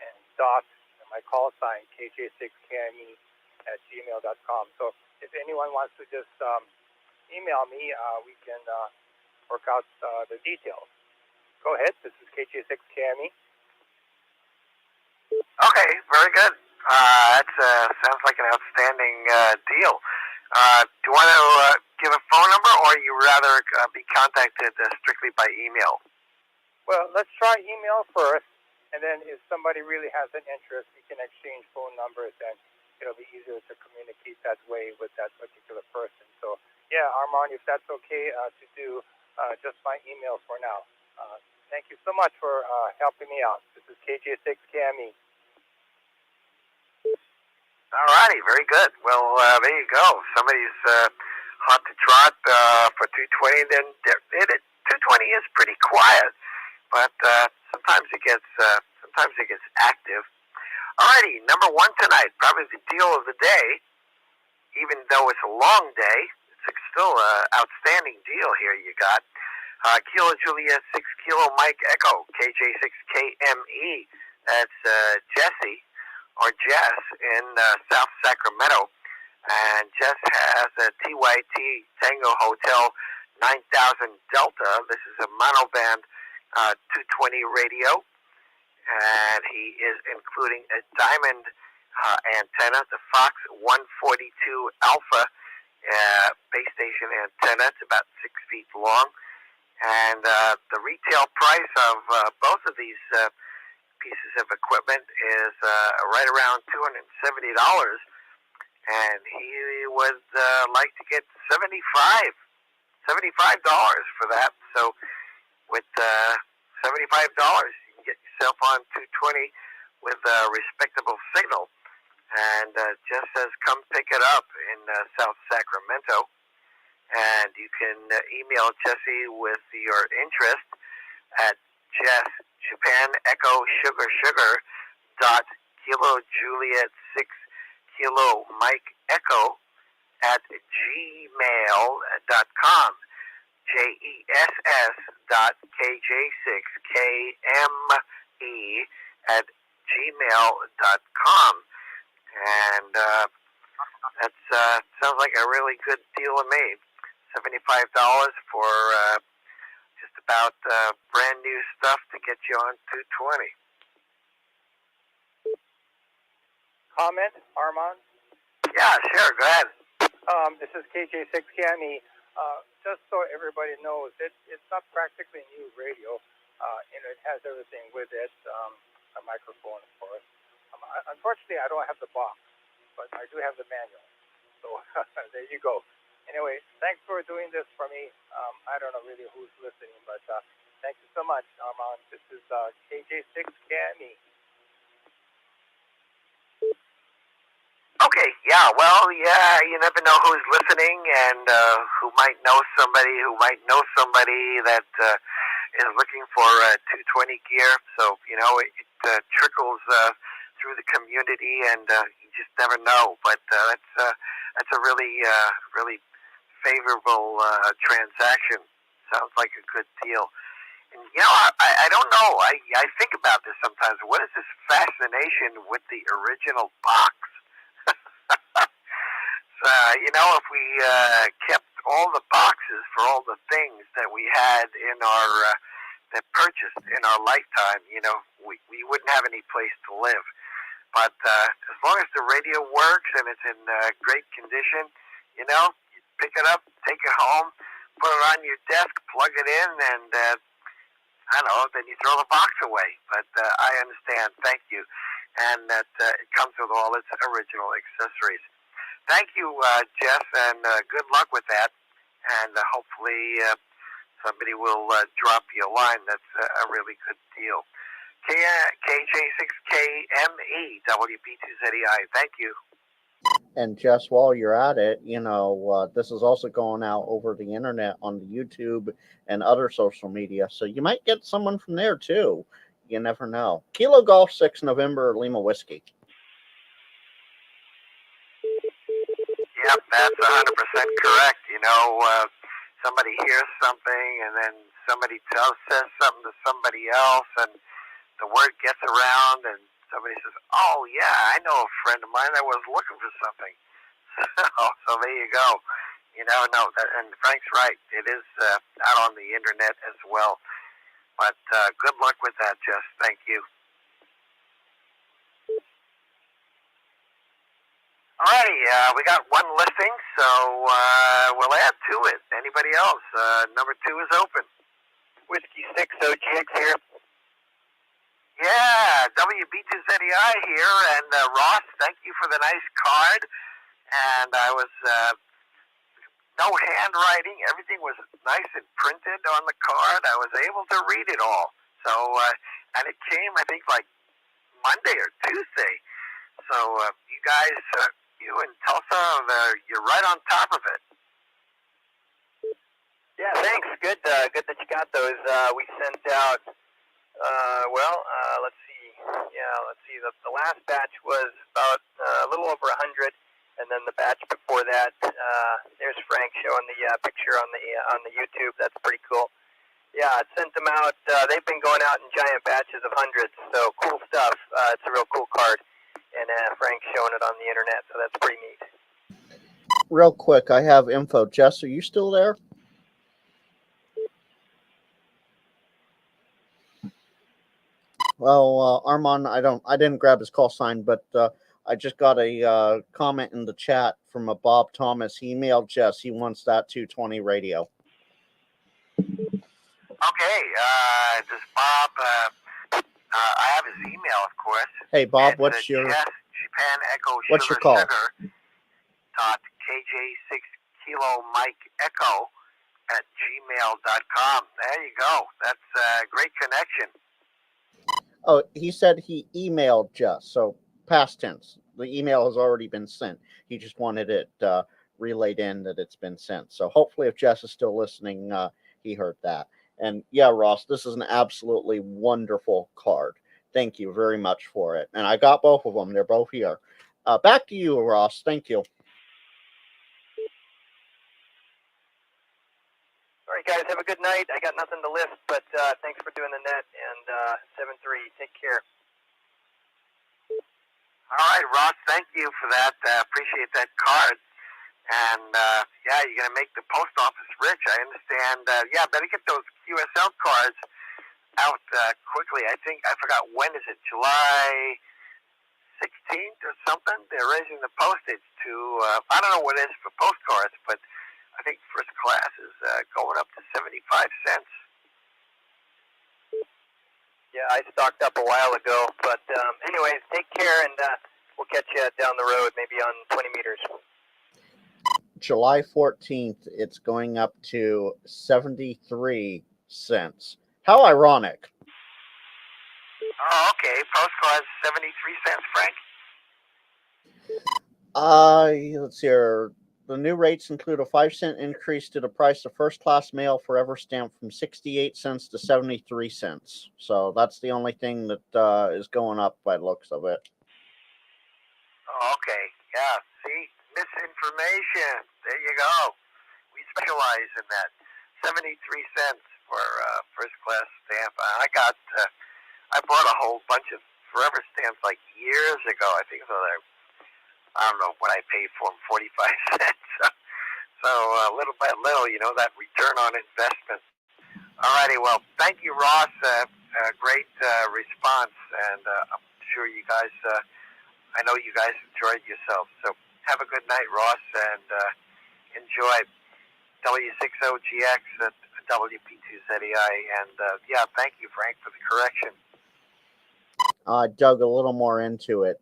and dot, and my call sign, kj6kme@gmail.com. So if anyone wants to just email me, we can work out the details. Go ahead. This is KJ6KME. Okay, very good. That sounds like an outstanding deal. Do you want to give a phone number, or you rather be contacted strictly by email? Well, let's try email first, and then if somebody really has an interest, we can exchange phone numbers, and it'll be easier to communicate that way with that particular person. So, yeah, Armand, if that's okay to do, just my email for now. Thank you so much for helping me out. This is KJ6KME. All righty, very good. Well, there you go. Somebody's hot to trot for 220. Then 220 is pretty quiet, but sometimes it gets active. All righty, number one tonight, probably the deal of the day. Even though it's a long day, it's still an outstanding deal here. You got Kilo Julia 6 Kilo Mike Echo KJ6KME. That's Jesse. Or Jess in South Sacramento, and Jess has a TYT Tango Hotel 9000 Delta. This is a monoband 220 radio, and he is including a diamond antenna, the Fox 142 Alpha base station antenna. It's about 6 feet long, and the retail price of both of these pieces of equipment is right around $270, and he would like to get $75 for that. So with $75, you can get yourself on 220 with a respectable signal. And Jess says, come pick it up in South Sacramento. And you can email Jesse with your interest at Jess Japan Echo Sugar Sugar dot Kilo Juliet 6 Kilo Mike Echo at gmail.com. JESS.KJ6KME at gmail.com. And that sounds like a really good deal to me. $75 for just about brand new stuff to get you on 220. Comment, Armand? Yeah, sure, go ahead. This is KJ6KME. Just so everybody knows, it's not practically new radio. It has everything with it, a microphone, of course. Unfortunately, I don't have the box, but I do have the manual. So there you go. Anyway, thanks for doing this for me. I don't know really who's listening, but thank you so much, Armand. This is KJ6KME. Okay, yeah, well, yeah, you never know who's listening and who might know somebody that is looking for 220 gear. So, you know, it trickles through the community, and you just never know. But that's a really favorable transaction. Sounds like a good deal. And, you know, I don't know. I think about this sometimes. What is this fascination with the original box? You know, if we kept all the boxes for all the things that we had in our that purchased in our lifetime, you know, we wouldn't have any place to live. But as long as the radio works and it's in great condition, you know, you pick it up, take it home, put it on your desk, plug it in, and I don't know, then you throw the box away. But I understand. Thank you. And that it comes with all its original accessories. Thank you, Jeff, and good luck with that. And hopefully somebody will drop you a line. That's a really good deal. KJ6KME, WB2ZEI. Thank you. And just while you're at it, you know, this is also going out over the internet on the YouTube and other social media. So you might get someone from there too. You never know. Kilo Golf 6 November Lima Whiskey. Yep, that's 100% correct. You know, somebody hears something and then somebody says something to somebody else, and the word gets around, and somebody says, oh, yeah, I know a friend of mine that was looking for something. So there you go. You know, no, and Frank's right. It is out on the internet as well. But good luck with that, Jess. Thank you. Alrighty, we got one listing, so we'll add to it. Anybody else? Number 2 is open. Whiskey 6 OGX here. Yeah, WB2ZEI here, and Ross, thank you for the nice card. And I was, no handwriting, everything was nice and printed on the card. I was able to read it all. So, and it came, I think, like Monday or Tuesday. So, you guys, you and Tulsa, you're right on top of it. Yeah, thanks. Good that you got those. We sent out, let's see. Yeah, let's see. The last batch was about a little over 100, and then the batch before that, there's Frank showing the picture on the YouTube. That's pretty cool. Yeah, I sent them out. They've been going out in giant batches of hundreds, so cool stuff. It's a real cool card. And Frank's showing it on the internet, so that's pretty neat. Real quick, I have info. Jess, are you still there? Well, Armand, I didn't grab his call sign, but I just got a comment in the chat from a Bob Thomas. He emailed Jess. He wants that 220 radio. Okay, does Bob? I have his email, of course. Hey, Bob, it's what's your Japan Echo what's your Sugar call? Sugar dot KJ6 Kilo Mike Echo at gmail.com. There you go. That's a great connection. Oh, he said he emailed Jess, so past tense. the email has already been sent. He just wanted it relayed in that it's been sent. So hopefully, if Jess is still listening, he heard that. And yeah, Ross, this is an absolutely wonderful card. Thank you very much for it. And I got both of them. They're both here. Back to you, Ross. Thank you. All right, guys, have a good night. I got nothing to lift, but thanks for doing the net, and 7-3, take care. All right, Ross, thank you for that. Appreciate that card. And, yeah, you're going to make the post office rich. I understand. Yeah, better get those QSL cards out quickly. I forgot when is it, July 16th or something? They're raising the postage to, I don't know what it is for postcards, but I think first class is going up to 75 cents. Yeah, I stocked up a while ago, but anyways, take care, and we'll catch you down the road, maybe on 20 meters. July 14th, it's going up to 73 cents. How ironic. Oh, okay. Postcards, 73 cents, Frank? Let's see here. The new rates include a 5-cent increase to the price of first-class mail forever stamp from 68 cents to 73 cents. So that's the only thing that is going up by the looks of it. Oh, okay. Yeah, see? Misinformation. There you go. We specialize in that. 73 cents for first-class stamp. I bought a whole bunch of forever stamps like years ago. I think I don't know what I paid for them, 45 cents. So little by little, that return on investment. All righty, well, thank you, Ross. Great response, and I'm sure you guys, I know you guys enjoyed yourselves. So have a good night, Ross, and enjoy W60GX at WP2ZEI. And yeah, thank you, Frank, for the correction. I dug a little more into it.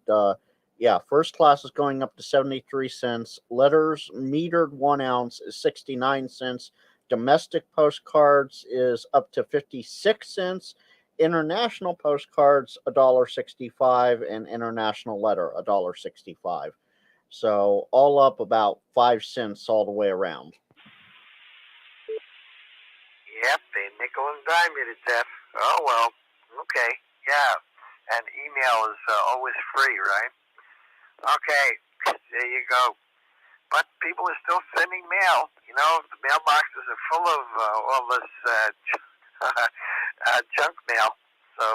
Yeah, first class is going up to 73 cents. Letters metered 1 ounce is 69 cents. Domestic postcards is up to 56 cents. International postcards $1.65, and international letter $1.65. So all up about 5 cents all the way around. Yep, they nickel and dime you to death. Oh well, okay, yeah. And email is always free, right? Okay, there you go. But people are still sending mail. The mailboxes are full of all this junk mail. So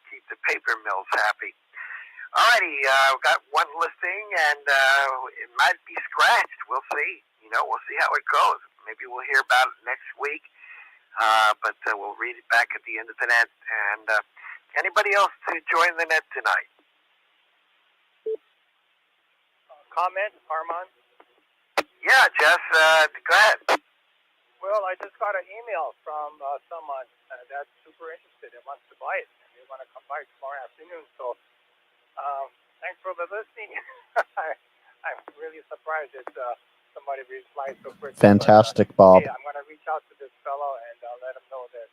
keep the paper mills happy. Alrighty, I've got one listing, and it might be scratched. We'll see. We'll see how it goes. Maybe we'll hear about it next week. But we'll read it back at the end of the net. And anybody else to join the net tonight? Comment, Armand? Yeah, Jess, go ahead. Well, I just got an email from someone that's super interested and wants to buy it. And they want to come by tomorrow afternoon. So thanks for the listening. I'm really surprised that somebody replied so quickly. Fantastic, but, Bob. Hey, I'm going to reach out to this fellow and let him know that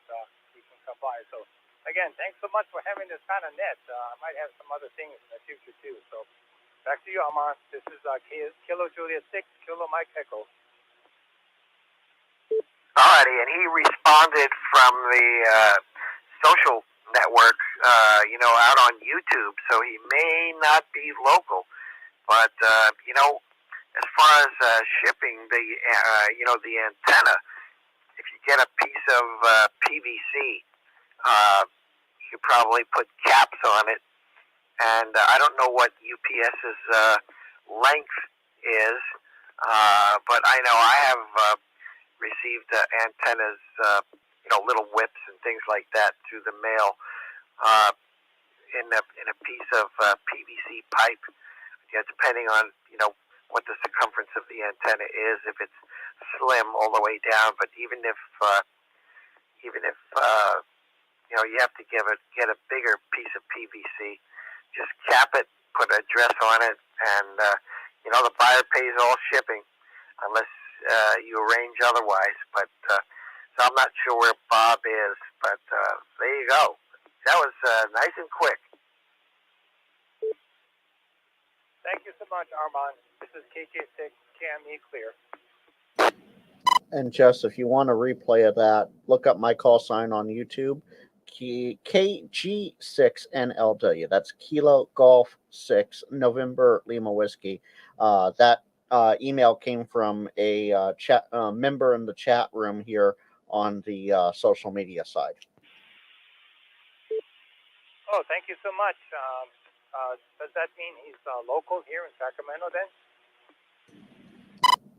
he can come by. So, again, thanks so much for having this kind of net. I might have some other things in the future, too. So, back to you, Armand. This is Kilo Juliet 6, Kilo Mike Echo. Alrighty, and he responded from the social network, out on YouTube, so he may not be local. But, as far as shipping the antenna, if you get a piece of PVC, you could probably put caps on it. And I don't know what UPS's length is, but I know I have received antennas, little whips and things like that through the mail in a piece of PVC pipe. Depending on what the circumference of the antenna is, if it's slim all the way down, but even if you have to get a bigger piece of PVC, just cap it, put an address on it, and the buyer pays all shipping unless you arrange otherwise. But so I'm not sure where Bob is, but there you go. That was nice and quick. Thank you so much, Armand. This is KJ6 KME Clear. And Jess, if you want a replay of that, look up my call sign on YouTube, KG6NLW. That's Kilo Golf 6 November Lima Whiskey. That email came from a chat member in the chat room here on the social media side. Oh, thank you so much. Does that mean he's local here in Sacramento then?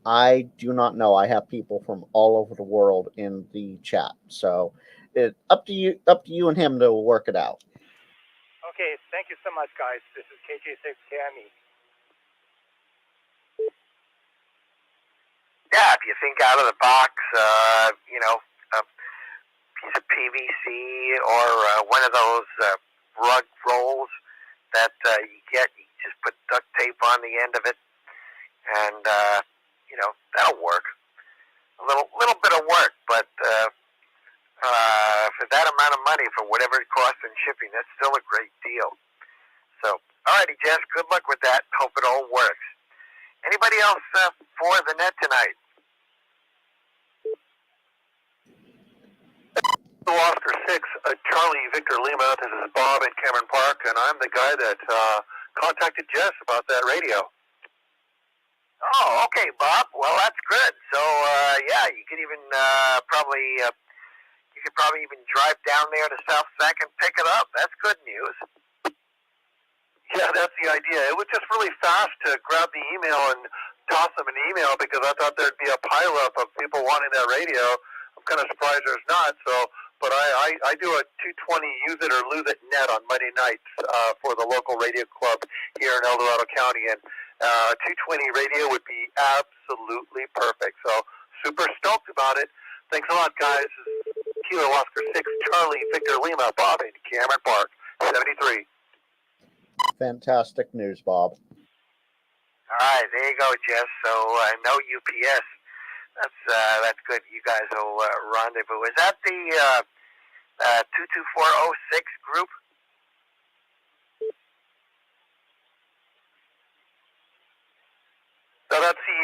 I do not know. I have people from all over the world in the chat, so it's up to you and him to work it out. Okay, thank you so much, guys. This is KJ6 KME. Yeah, if you think out of the box, you know, a piece of PVC or one of those rug rolls that you get, you just put duct tape on the end of it, and you know, that'll work. A little bit of work, but for that amount of money, for whatever it costs in shipping, that's still a great deal. So, alrighty, Jess, good luck with that. Hope it all works. Anybody else for the net tonight? Oscar 6, Charlie Victor Lima. This is Bob in Cameron Park, and I'm the guy that contacted Jess about that radio. Oh, okay, Bob. Well, that's good. So, yeah, you could even probably even drive down there to South Sac and pick it up. That's good news. Yeah, that's the idea. It was just really fast to grab the email and toss them an email because I thought there'd be a pileup of people wanting that radio. I'm kind of surprised there's not. So, but I do a 220 use it or lose it net on Monday nights for the local radio club here in El Dorado County, and 220 radio would be absolutely perfect. So, super stoked about it. Thanks a lot, guys. Kilo Oscar 6, Charlie Victor Lima, Bob in Cameron Park, 73. Fantastic news, Bob. All right, there you go, Jess. So no UPS. That's good. You guys will rendezvous. Is that the 22406 group? So that's the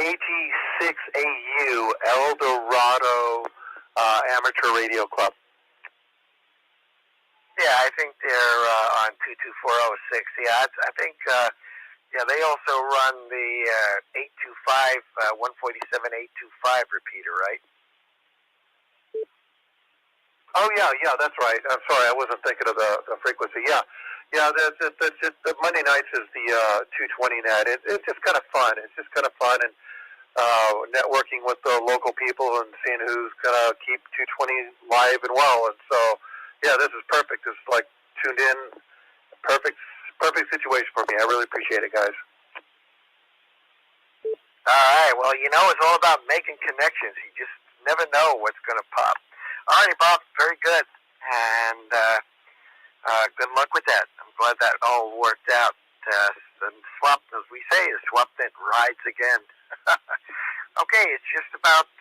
AG6AU El Dorado Amateur Radio Club. Yeah, I think they're on 22406. Yeah, I think. Yeah, they also run the 825 147 825 repeater, right? Oh yeah, that's right. I'm sorry, I wasn't thinking of the frequency. Yeah. The Monday nights is the 220 net. It's just kind of fun. It's just kind of fun, and networking with the local people and seeing who's gonna keep 220 live and well. And so, yeah, this is perfect. This is like tuned in, perfect situation for me. I really appreciate it, guys. All right. Well, you know, it's all about making connections. You just never know what's going to pop. All righty, Bob. Very good. And good luck with that. I'm glad that all worked out. And swap, as we say, is swapped and rides again. Okay, it's just about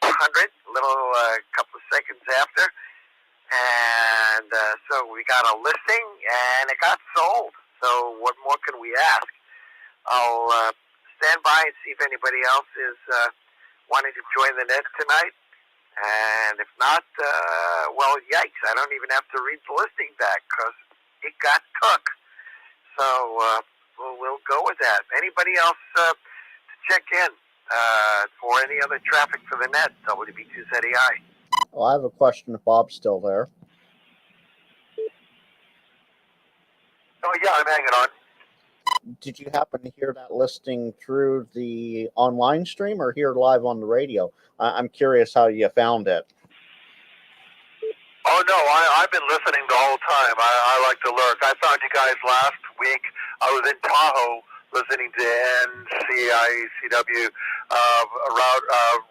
100, a little couple of seconds after. And so we got a listing, and it got sold. So what more can we ask? I'll stand by and see if anybody else is wanting to join the net tonight. And if not, well, yikes, I don't even have to read the listing back because it got took. So we'll go with that. Anybody else to check in for any other traffic for the net, WB2ZEI? Well, I have a question if Bob's still there. Oh yeah, I'm hanging on. Did you happen to hear that listing through the online stream or hear live on the radio? I'm curious how you found it. Oh no, I've been listening the whole time. I like to lurk. I found you guys last week. I was in Tahoe listening to N6ICW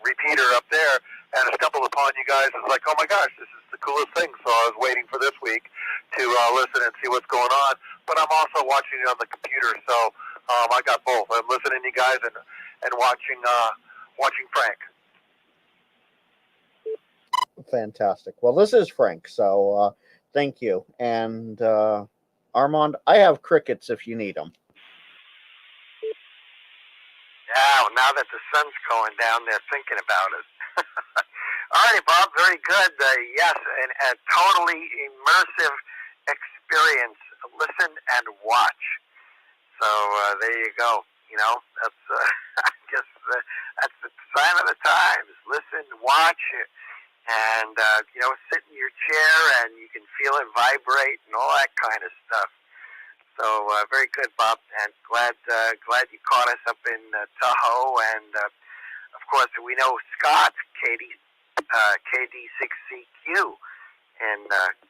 Repeater up there, and I stumbled upon you guys. I was like, oh my gosh, this is the coolest thing. So I was waiting for this week to listen and see what's going on. But I'm also watching it on the computer, so I got both. I'm listening to you guys and watching Frank. Fantastic. Well, this is Frank, so thank you. And Armand, I have crickets if you need them. Yeah, well, now that the sun's going down, they're thinking about it. All right, Bob, very good. Yes, a totally immersive experience. Listen and watch. So there you go. You know, that's I guess that's the sign of the times. Listen, watch, and you know, sit in your chair and you can feel it vibrate and all that kind of stuff. So very good, Bob, and glad you caught us up in Tahoe, and of course we know Scott, KD6CQ in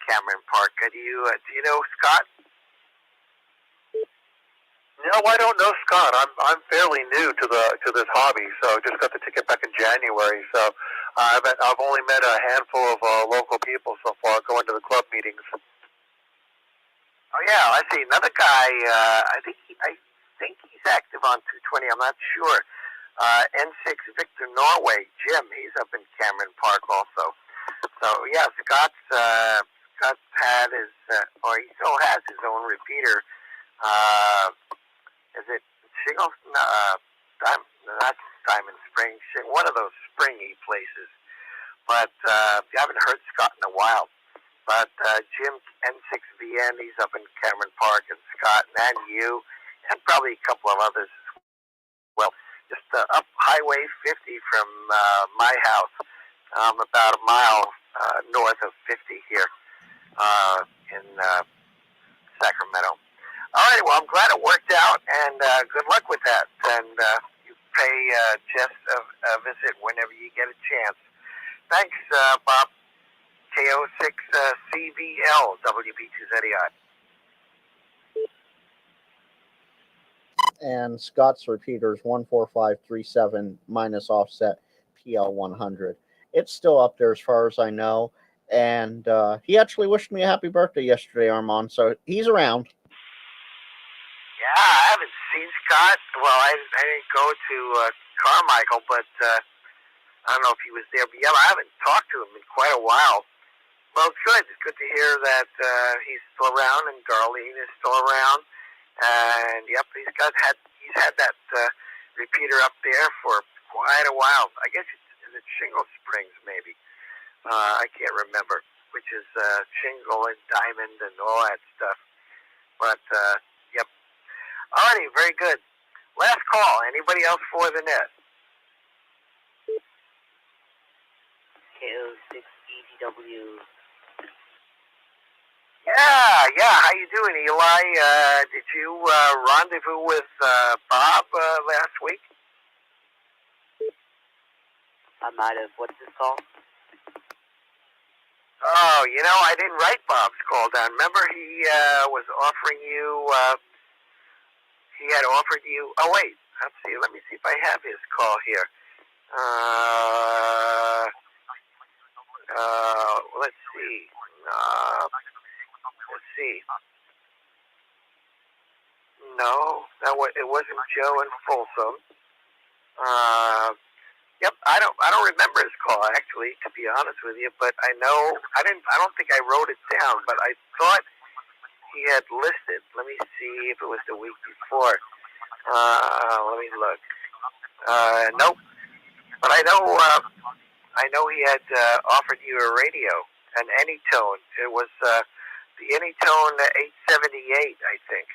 Cameron Park. Do you know Scott? No, I don't know Scott. I'm fairly new to this hobby, so just got the ticket back in January. So I've only met a handful of local people so far going to the club meetings. Oh yeah, I see another guy. I think he's active on 220. I'm not sure. N6 Victor Norway, Jim. He's up in Cameron Park also. So yeah, Scott's had his, or he still has his own repeater. Is it Shingles? Not Diamond Springs. One of those springy places. But I haven't heard Scott in a while. But Jim, N6VN, he's up in Cameron Park, and Scott, and you, and probably a couple of others as well. Just up Highway 50 from my house. About a mile north of 50 here in Sacramento. All right, well, I'm glad it worked out, and good luck with that. And you pay Jess a visit whenever you get a chance. Thanks, Bob. KO6CVL, WB2ZEI. And Scott's repeater is 14537 minus offset PL100. It's still up there as far as I know. And he actually wished me a happy birthday yesterday, Armand. So he's around. Yeah, I haven't seen Scott. Well, I didn't go to Carmichael, but I don't know if he was there. But yeah, I haven't talked to him in quite a while. Well, it's good. It's good to hear that he's still around and Darlene is still around. And yep, he's had that repeater up there for quite a while. I guess is it Shingle Springs maybe? I can't remember, which is Shingle and Diamond and all that stuff. But yep. Alrighty, very good. Last call. Anybody else for the net? KO6ECW. Yeah. How you doing, Eli? Did you rendezvous with Bob last week? I might have. What's this call? Oh, you know, I didn't write Bob's call down. Remember, he was offering you. He had offered you. Oh wait, let's see. Let me see if I have his call here. Let's see. Let's see. No, it wasn't Joe in Folsom. Yep, I don't remember his call actually, to be honest with you. But I know I don't think I wrote it down, but I thought he had listed. Let me see if it was the week before. Let me look. Nope. But I know he had offered you a radio, an Anytone. It was the Anytone 878, I think.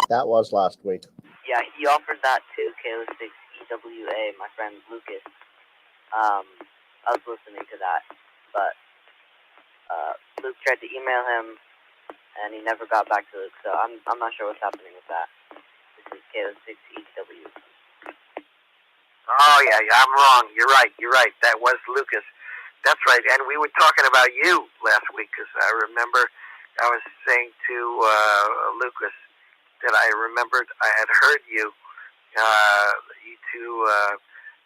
That was last week. Yeah, he offered that to KO6EWA, my friend Lucas. I was listening to that, but Luke tried to email him, and he never got back to Luke, so I'm not sure what's happening with that. This is KO6EW. Oh, yeah, I'm wrong. You're right. That was Lucas. That's right. And we were talking about you last week, because I remember I was saying to Lucas that I remembered I had heard you.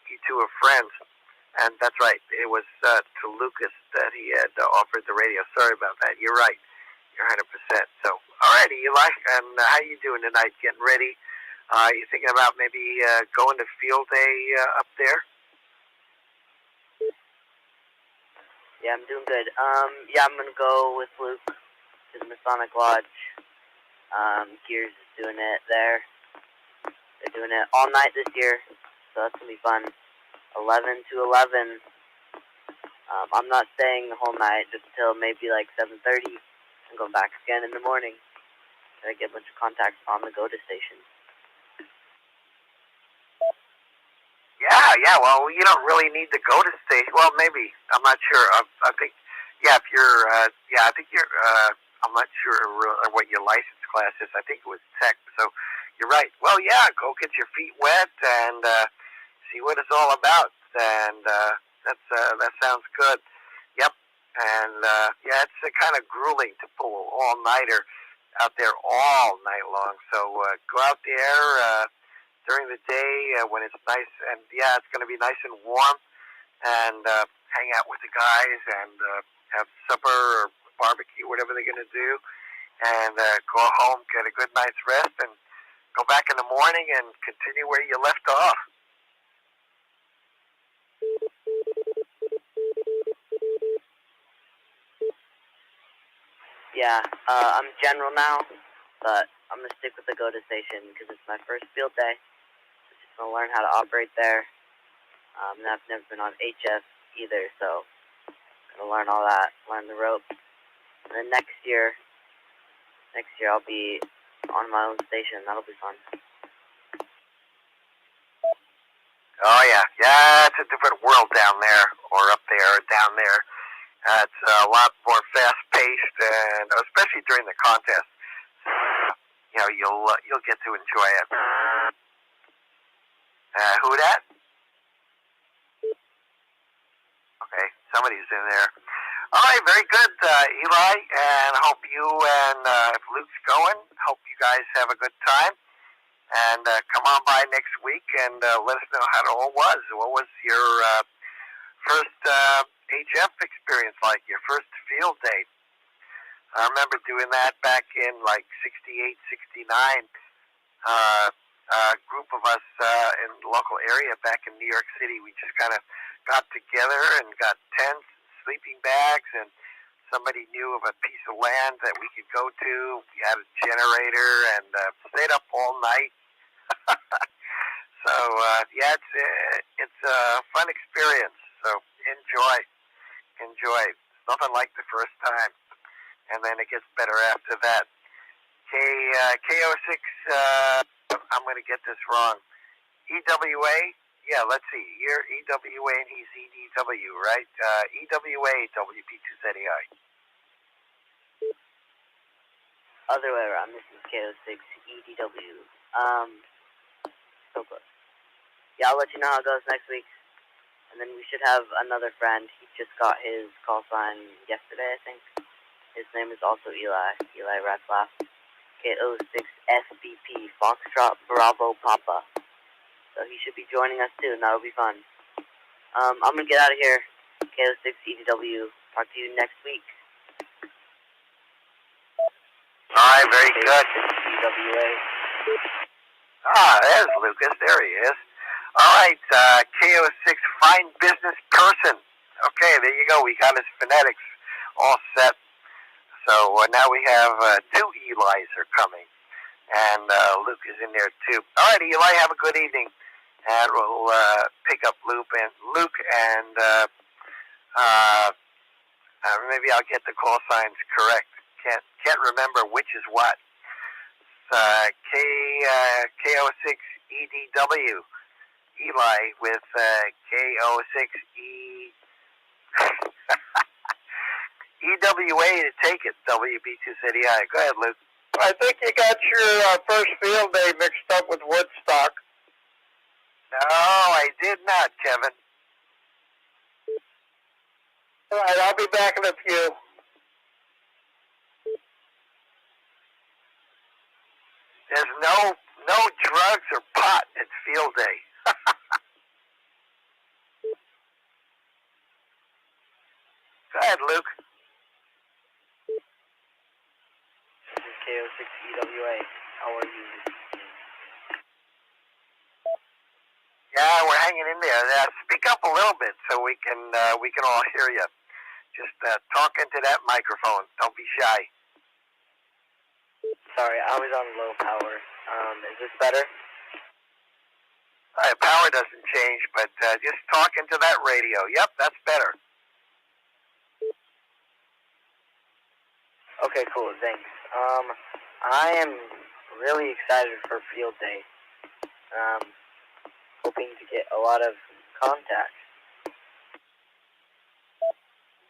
You two are friends. And that's right. It was to Lucas that he had offered the radio. Sorry about that. You're right. You're 100%. So, all righty, Eli. And how you doing tonight? Getting ready? You thinking about maybe going to field day up there? Yeah, I'm doing good. Yeah, I'm gonna go with Luke to the Masonic Lodge. Gears is doing it there. They're doing it all night this year, so that's going to be fun. 11 to 11. I'm not staying the whole night, just until maybe like 7:30, and go back again in the morning. I get a bunch of contacts on the GOTA station. Yeah, well, you don't really need to go to station. Well, maybe. I'm not sure. I think, if you're, I think you're, I'm not sure what your license class is. I think it was tech. So you're right. Well, yeah, go get your feet wet and see what it's all about. And that sounds good. Yep. And, it's kind of grueling to pull an all-nighter out there all night long. So go out there during the day when it's nice, and it's going to be nice and warm, and hang out with the guys and have supper or barbecue, whatever they're going to do, and go home, get a good night's rest, and go back in the morning and continue where you left off. Yeah, I'm general now, but I'm going to stick with the GOTA station because it's my first field day. I'm just going to learn how to operate there. And I've never been on HF either, so I'm going to learn all that, learn the ropes. And then next year I'll be on my own station. That'll be fun. Oh, yeah, it's a different world down there, or up there, or down there. It's a lot more fast-paced, and especially during the contest, you'll get to enjoy it. Who that? Okay, somebody's in there. All right, very good, Eli, and I hope you and if Luke's going, hope you guys have a good time. And come on by next week and let us know how it all was. What was your first HF experience like, your first field day? I remember doing that back in like 68, 69. A group of us in the local area back in New York City, we just kind of got together and got tents, sleeping bags, and somebody knew of a piece of land that we could go to. We had a generator and stayed up all night. So, it's a fun experience. So enjoy. It's nothing like the first time. And then it gets better after that. KO6, I'm going to get this wrong. EWA? Yeah, let's see. You're EWA and he's EDW, right? EWA, WP2ZEI. Other way around. This is KO6 EDW. So close. Yeah, I'll let you know how it goes next week. And then we should have another friend. He just got his call sign yesterday, I think. His name is also Eli Radcliffe. KO6 SBP, Foxtrot Bravo Papa. So he should be joining us too, and that'll be fun. I'm going to get out of here. KO6 EDW. Talk to you next week. All right, very good. EWA. There's Lucas. There he is. All right, KO6, fine business person. Okay, there you go. We got his phonetics all set. So now we have two Elis are coming, and Luke is in there too. All right, Eli, have a good evening, and we'll pick up Luke and maybe I'll get the call signs correct. Can't remember which is what. KO6 EDW, Eli with KO6 EWA to take it, WB2ZEI. Go ahead, Luke. I think you got your first field day mixed up with Woodstock. No, I did not, Kevin. All right, I'll be back in a few. There's no drugs or pot at field day. Go ahead, Luke. This is KO6 EWA. How are you? Yeah, we're hanging in there. Speak up a little bit so we can all hear you. Just talk into that microphone. Don't be shy. Sorry, I was on low power. Is this better? Power doesn't change, but just talk into that radio. Yep, that's better. Okay, cool, thanks. I am really excited for field day. Hoping to get a lot of contacts.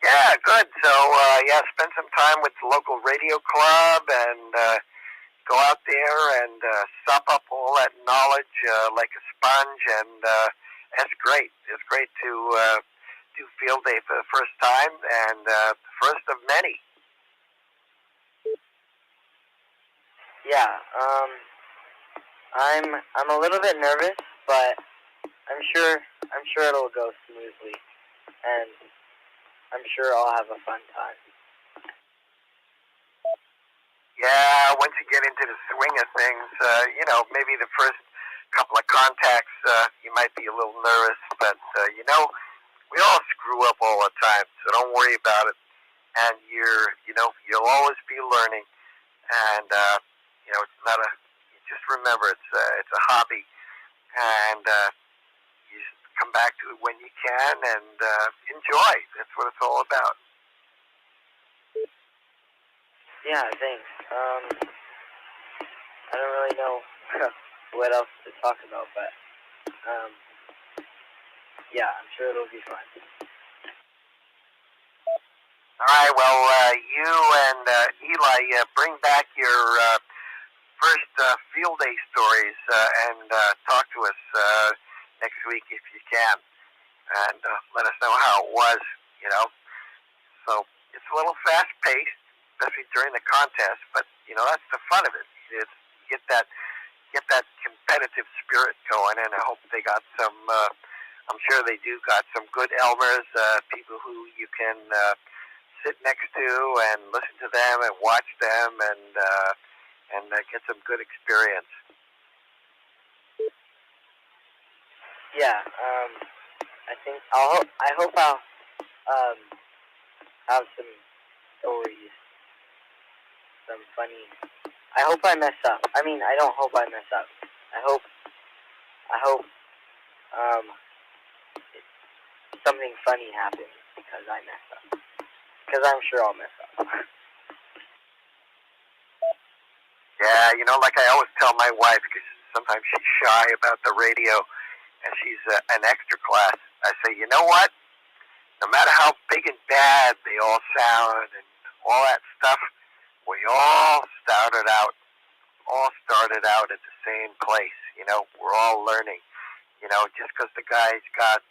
Yeah, good. So, yeah, spend some time with the local radio club and go out there and sop up all that knowledge like a sponge, and that's great. It's great to do field day for the first time, and the first of many. Yeah, I'm a little bit nervous, but I'm sure it'll go smoothly, and I'm sure I'll have a fun time. Yeah, once you get into the swing of things, you know, maybe the first couple of contacts, you might be a little nervous, but, you know, we all screw up all the time, so don't worry about it. And you'll always be learning. And, you know, it's not just remember, it's a hobby. And, you just come back to it when you can and, enjoy. That's what it's all about. Yeah, thanks. I don't really know what else to talk about, but, yeah, I'm sure it'll be fun. All right, well, you and Eli, bring back your first field day stories and talk to us next week if you can. And let us know how it was, you know. So it's a little fast-paced, especially during the contest, but, you know, that's the fun of it. It's get that competitive spirit going, and I hope they got some, I'm sure they do got some good Elmers, people who you can sit next to and listen to them and watch them and get some good experience. Yeah, I hope I'll have some stories, some funny. I hope I mess up. I mean, I don't hope I mess up. I hope something funny happens because I mess up. Because I'm sure I'll mess up. Yeah, you know, like I always tell my wife, because sometimes she's shy about the radio, and she's an extra class. I say, you know what? No matter how big and bad they all sound and all that stuff, we all started out at the same place. You know, we're all learning. You know, just because the guy's got,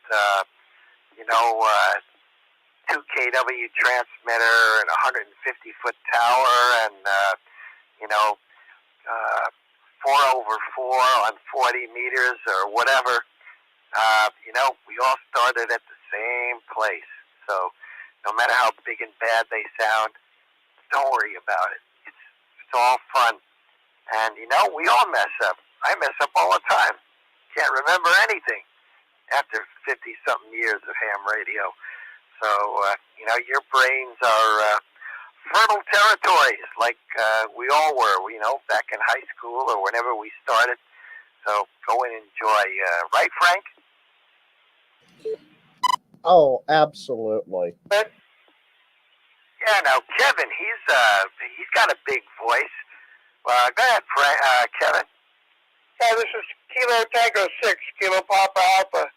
2 kW transmitter and 150-foot tower and, 4/4 on 40 meters or whatever, we all started at the same place. So no matter how big and bad they sound, don't worry about it. It's all fun. And, we all mess up. I mess up all the time. Can't remember anything after 50-something years of ham radio. So, your brains are fertile territories like we all were, back in high school or whenever we started. So go and enjoy. Right, Frank? Oh, absolutely. Yeah, now Kevin, he's got a big voice. Go ahead, Kevin. Yeah, this is Kilo Tango 6, Kilo Papa Alpha.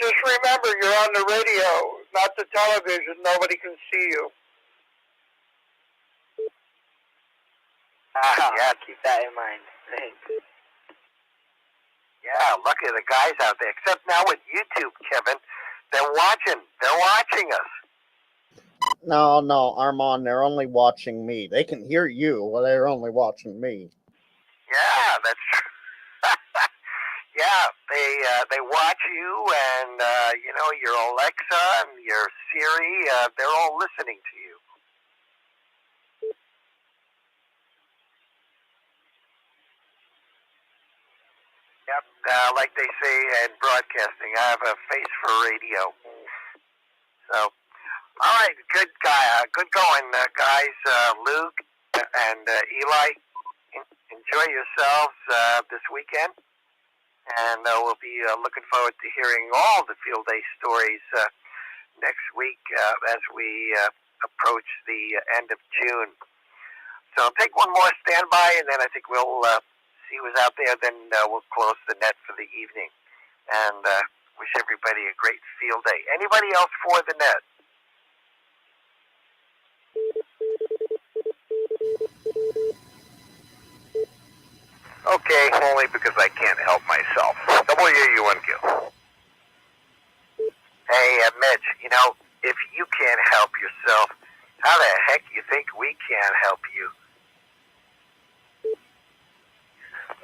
Just remember, you're on the radio, not the television. Nobody can see you. Yeah, Keep that in mind. Thanks. Yeah, lucky the guys out there. Except now with YouTube, Kevin, they're watching us. No, Armand, they're only watching me. They can hear you, but they're only watching me. Yeah, that's true. Yeah, they watch you, and your Alexa and your Siri, they're all listening to you. Yep, like they say in broadcasting, I have a face for radio. So, all right, good going, guys. Luke and Eli, enjoy yourselves this weekend, and we'll be looking forward to hearing all the field day stories next week as we approach the end of June. So I'll take one more standby, and then I think we'll see who's out there. Then we'll close the net for the evening, and wish everybody a great field day. Anybody else for the net? Okay, only because I can't help myself. WUNQ. Hey, Mitch, you know, if you can't help yourself, how the heck you think we can't help you?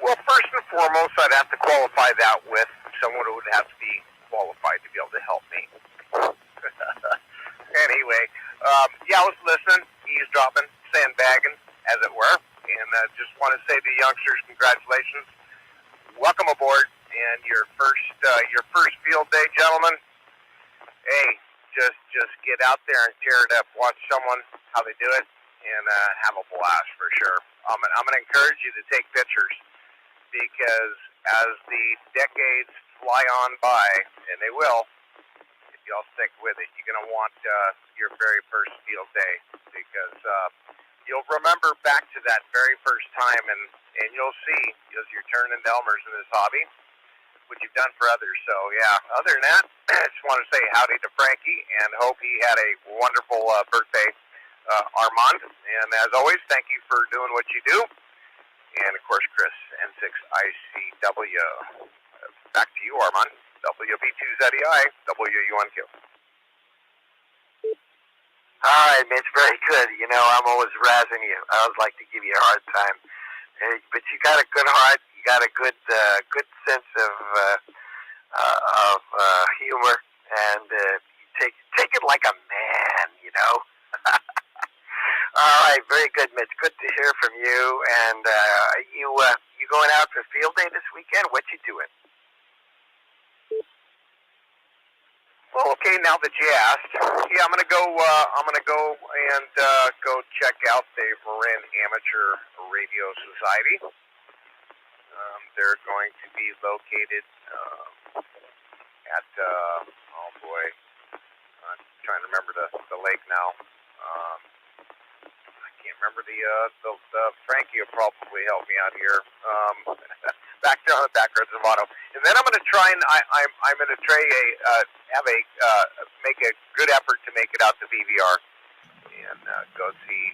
Well, first and foremost, I'd have to qualify that with someone who would have to be qualified to be able to help me. Anyway, yeah, I was listening, eavesdropping, sandbagging, as it were, and just want to say to the youngsters, congratulations. Welcome aboard, and your first field day, gentlemen. Hey, just get out there and tear it up. Watch someone, how they do it, and have a blast for sure. I'm going to encourage you to take pictures, because as the decades fly on by, and they will, if y'all stick with it, you're going to want your very first field day, because you'll remember back to that very first time, and you'll see, as you're turning Elmers in this hobby, what you've done for others. So, yeah, other than that, I just want to say howdy to Frankie, and hope he had a wonderful birthday, Armand. And as always, thank you for doing what you do. And, of course, Chris, N6ICW. Back to you, Armand. WB2ZEI, WUNQ. All right, Mitch, very good. You know, I'm always razzing you. I always like to give you a hard time. But you got a good heart. You got a good sense of humor, and you take it like a man, you know. All right, very good, Mitch. Good to hear from you. And you going out for field day this weekend? What you doing? Well, okay. Now that you asked, yeah, I'm gonna go and go check out the Marin Amateur Radio Society. They're going to be located at oh boy, I'm trying to remember the lake now. I can't remember the Frankie will probably help me out here. Back down the back roads of Auto, and then I'm going to try and I'm going to try make a good effort to make it out to BVR and go see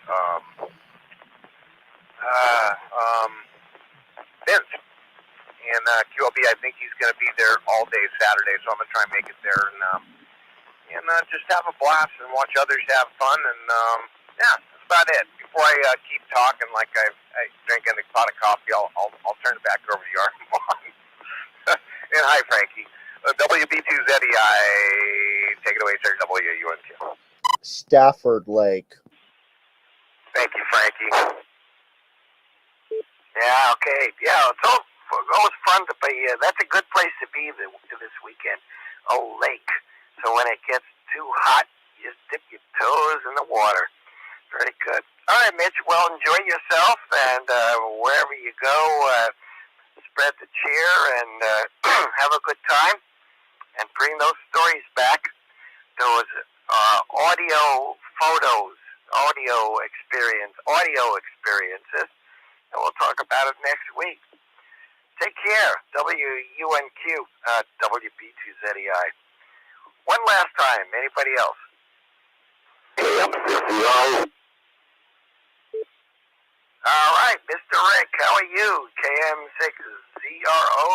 Vince and QLB. I think he's going to be there all day Saturday, so I'm going to try and make it there and just have a blast and watch others have fun, and yeah, that's about it. Before I keep talking like I drinking a pot of coffee, I'll turn it back over to you, Armand. And hi, Frankie. WB2ZEI, take it away, sir. WUNQ. Stafford Lake. Thank you, Frankie. Yeah, okay. Yeah, it's always fun to be. That's a good place to be this weekend. Oh, lake. So when it gets too hot, you just dip your toes in the water. Very good. All right, Mitch. Well, enjoy yourself, and wherever you go, spread the cheer and have a good time, and bring those stories back. Those audio photos, audio experiences, and we'll talk about it next week. Take care. WUNQ, WB2ZEI. One last time. Anybody else? KM6CRO. All right, Mr. Rick, how are you? KM6ZRO.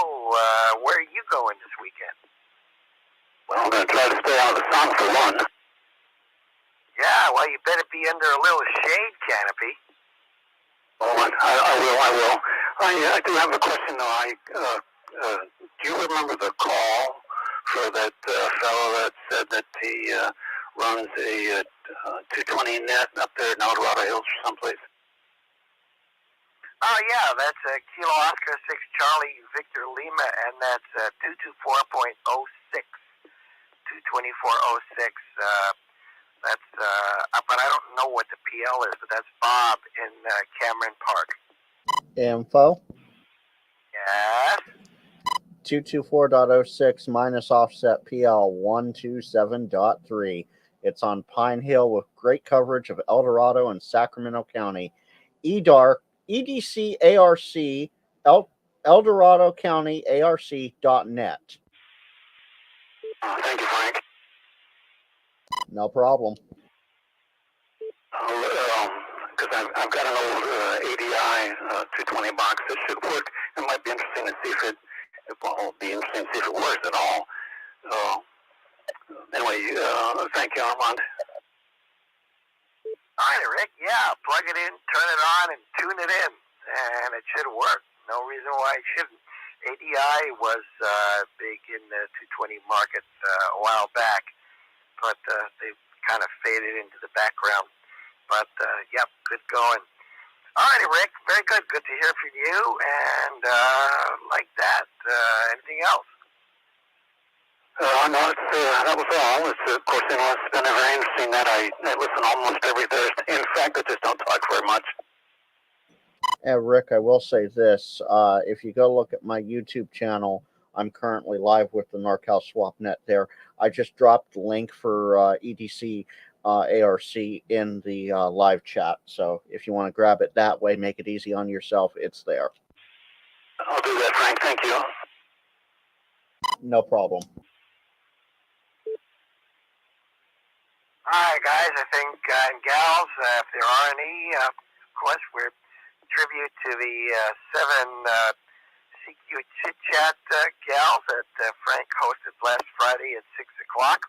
Where are you going this weekend? Well, I'm going to try to stay out of the sun for one. Yeah, well, you better be under a little shade canopy. Oh, I will. I do have a question, though. Do you remember the call for that fellow that said that he runs a 220 net up there in El Dorado Hills or someplace? Oh, yeah, that's Kilo Oscar 6 Charlie Victor Lima, and that's 224.06. 224.06. That's, but I don't know what the PL is, but that's Bob in Cameron Park. Info Yes. 224.06 minus offset PL 127.3. It's on Pine Hill with great coverage of El Dorado and Sacramento County. EDC ARC, El Dorado County ARC.net. Thank you, Frank. No problem. Because I've got an old ADI 220 box that should work. It might be interesting to see if it works at all. Anyway, thank you, Armand. All right, Rick. Yeah, plug it in, turn it on, and tune it in, and it should work. No reason why it shouldn't. ADI was big in the 220 market a while back, but they've kind of faded into the background. But, yep, good going. All righty, Rick. Very good. Good to hear from you. And like that, anything else? No, that was all. Of course, it's been very interesting that I listen almost every Thursday. In fact, I just don't talk very much. And Rick, I will say this. If you go look at my YouTube channel, I'm currently live with the NorCal SwapNet there. I just dropped the link for EDC ARC in the live chat. So if you want to grab it that way, make it easy on yourself, it's there. I'll do that, Frank. Thank you. No problem. All right, guys. I think, and gals, if there are any, of course, we're tribute to the 7 CQ Chit Chat gals that Frank hosted last Friday at 6 o'clock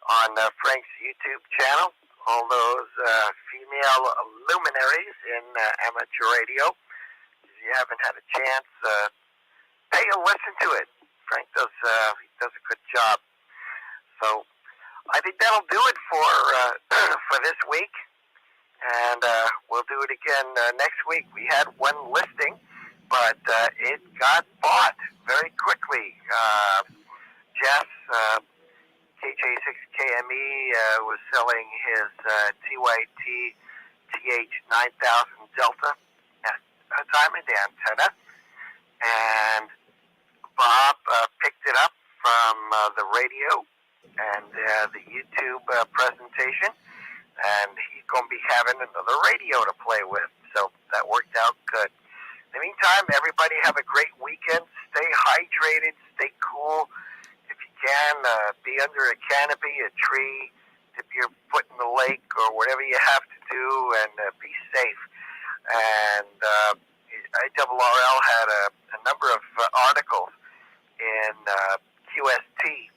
on Frank's YouTube channel. All those female luminaries in amateur radio. If you haven't had a chance, pay a listen to it. Frank does a good job. So I think that'll do it for this week. And we'll do it again next week. We had one listing, but it got bought very quickly. Jeff, KJ6KME, was selling his TYT TH9000 Delta diamond antenna, and Bob picked it up from the radio and the YouTube presentation. And he's going to be having another radio to play with. So that worked out good. In the meantime, everybody have a great weekend. Stay hydrated. Stay cool. If you can, be under a canopy, a tree, dip your foot in the lake, or whatever you have to do, and be safe. And IRRL had a number of articles in QST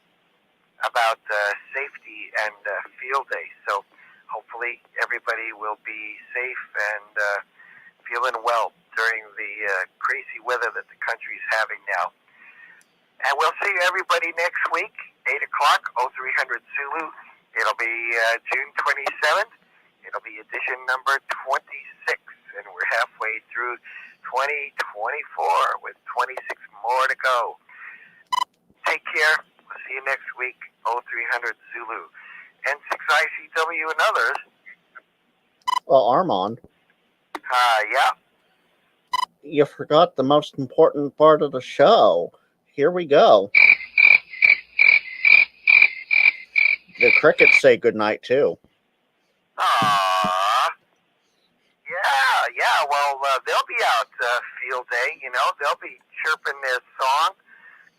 about safety and field day. So hopefully everybody will be safe and feeling well during the crazy weather that the country's having now. And we'll see everybody next week, 8 o'clock, 0300 Zulu. It'll be June 27th. It'll be edition number 26. And we're halfway through 2024 with 26 more to go. Take care. We'll see you next week, 0300 Zulu. N6ICW and others. Well, Armand. Yeah. You forgot the most important part of the show. Here we go. The crickets say goodnight, too. Aww. Yeah. Well, they'll be out field day, you know. They'll be chirping their song,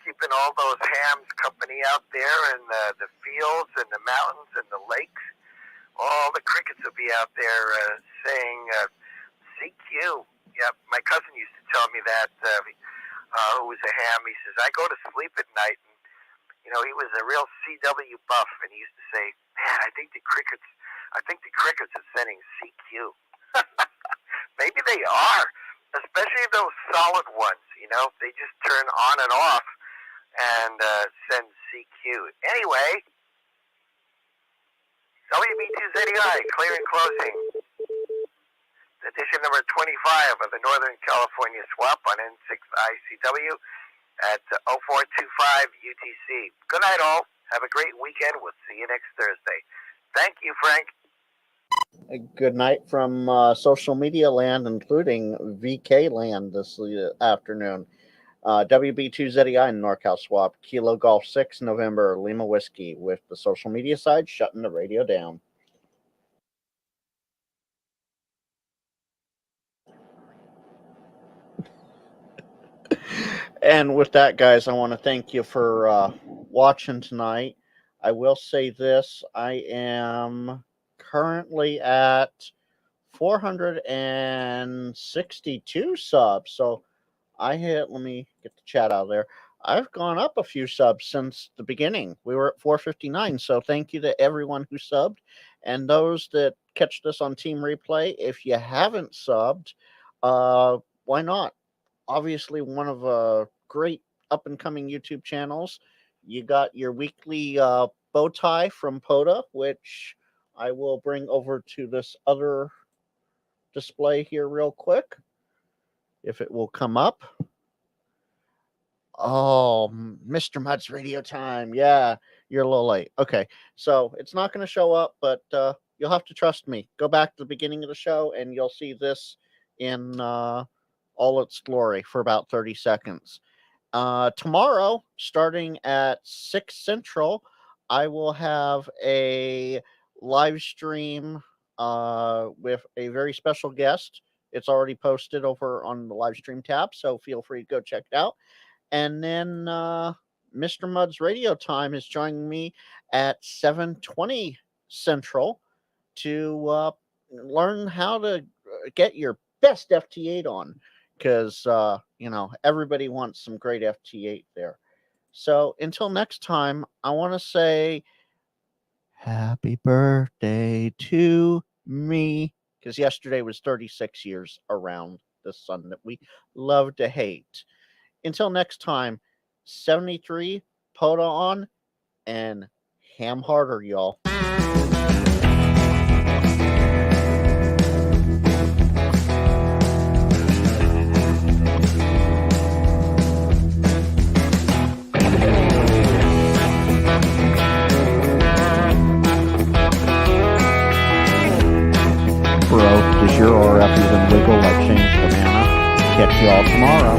keeping all those hams company out there in the fields and the mountains and the lakes. All the crickets will be out there saying CQ. Yep, my cousin used to tell me that, who was a ham. He says, I go to sleep at night, and, you know, he was a real CW buff, and he used to say, man, I think the crickets are sending CQ. Maybe they are, especially those solid ones, you know. They just turn on and off and send CQ. Anyway, WB2ZEI, clear and closing. Edition number 25 of the Northern California Swap on N6ICW at 0425 UTC. Good night, all. Have a great weekend. We'll see you next Thursday. Thank you, Frank. Good night from social media land, including VK land this afternoon. WB2ZEI in NorCal Swap, Kilo Golf 6, November, Lima Whiskey, with the social media side shutting the radio down. And with that, guys, I want to thank you for watching tonight. I will say this, I am currently at 462 subs. So let me get the chat out of there. I've gone up a few subs since the beginning. We were at 459. So thank you to everyone who subbed. And those that catch this on Team Replay, if you haven't subbed, why not? Obviously, one of great up and coming YouTube channels. You got your weekly bow tie from POTA, which I will bring over to this other display here real quick, if it will come up. Oh, Mr. Mudd's radio time. Yeah, you're a little late. Okay, so it's not going to show up, but you'll have to trust me. Go back to the beginning of the show, and you'll see this in all its glory for about 30 seconds. Tomorrow, starting at 6 Central, I will have a live stream with a very special guest. It's already posted over on the live stream tab, so feel free to go check it out. And then Mr. Mudd's radio time is joining me at 7:20 Central to learn how to get your best FT8 on, because everybody wants some great FT8 there. So until next time, I want to say happy birthday to me, because yesterday was 36 years around the sun that we love to hate. Until next time, 73, POTA on, and ham harder, y'all. Bro, does your RF even wiggle like changed banana? Catch y'all tomorrow.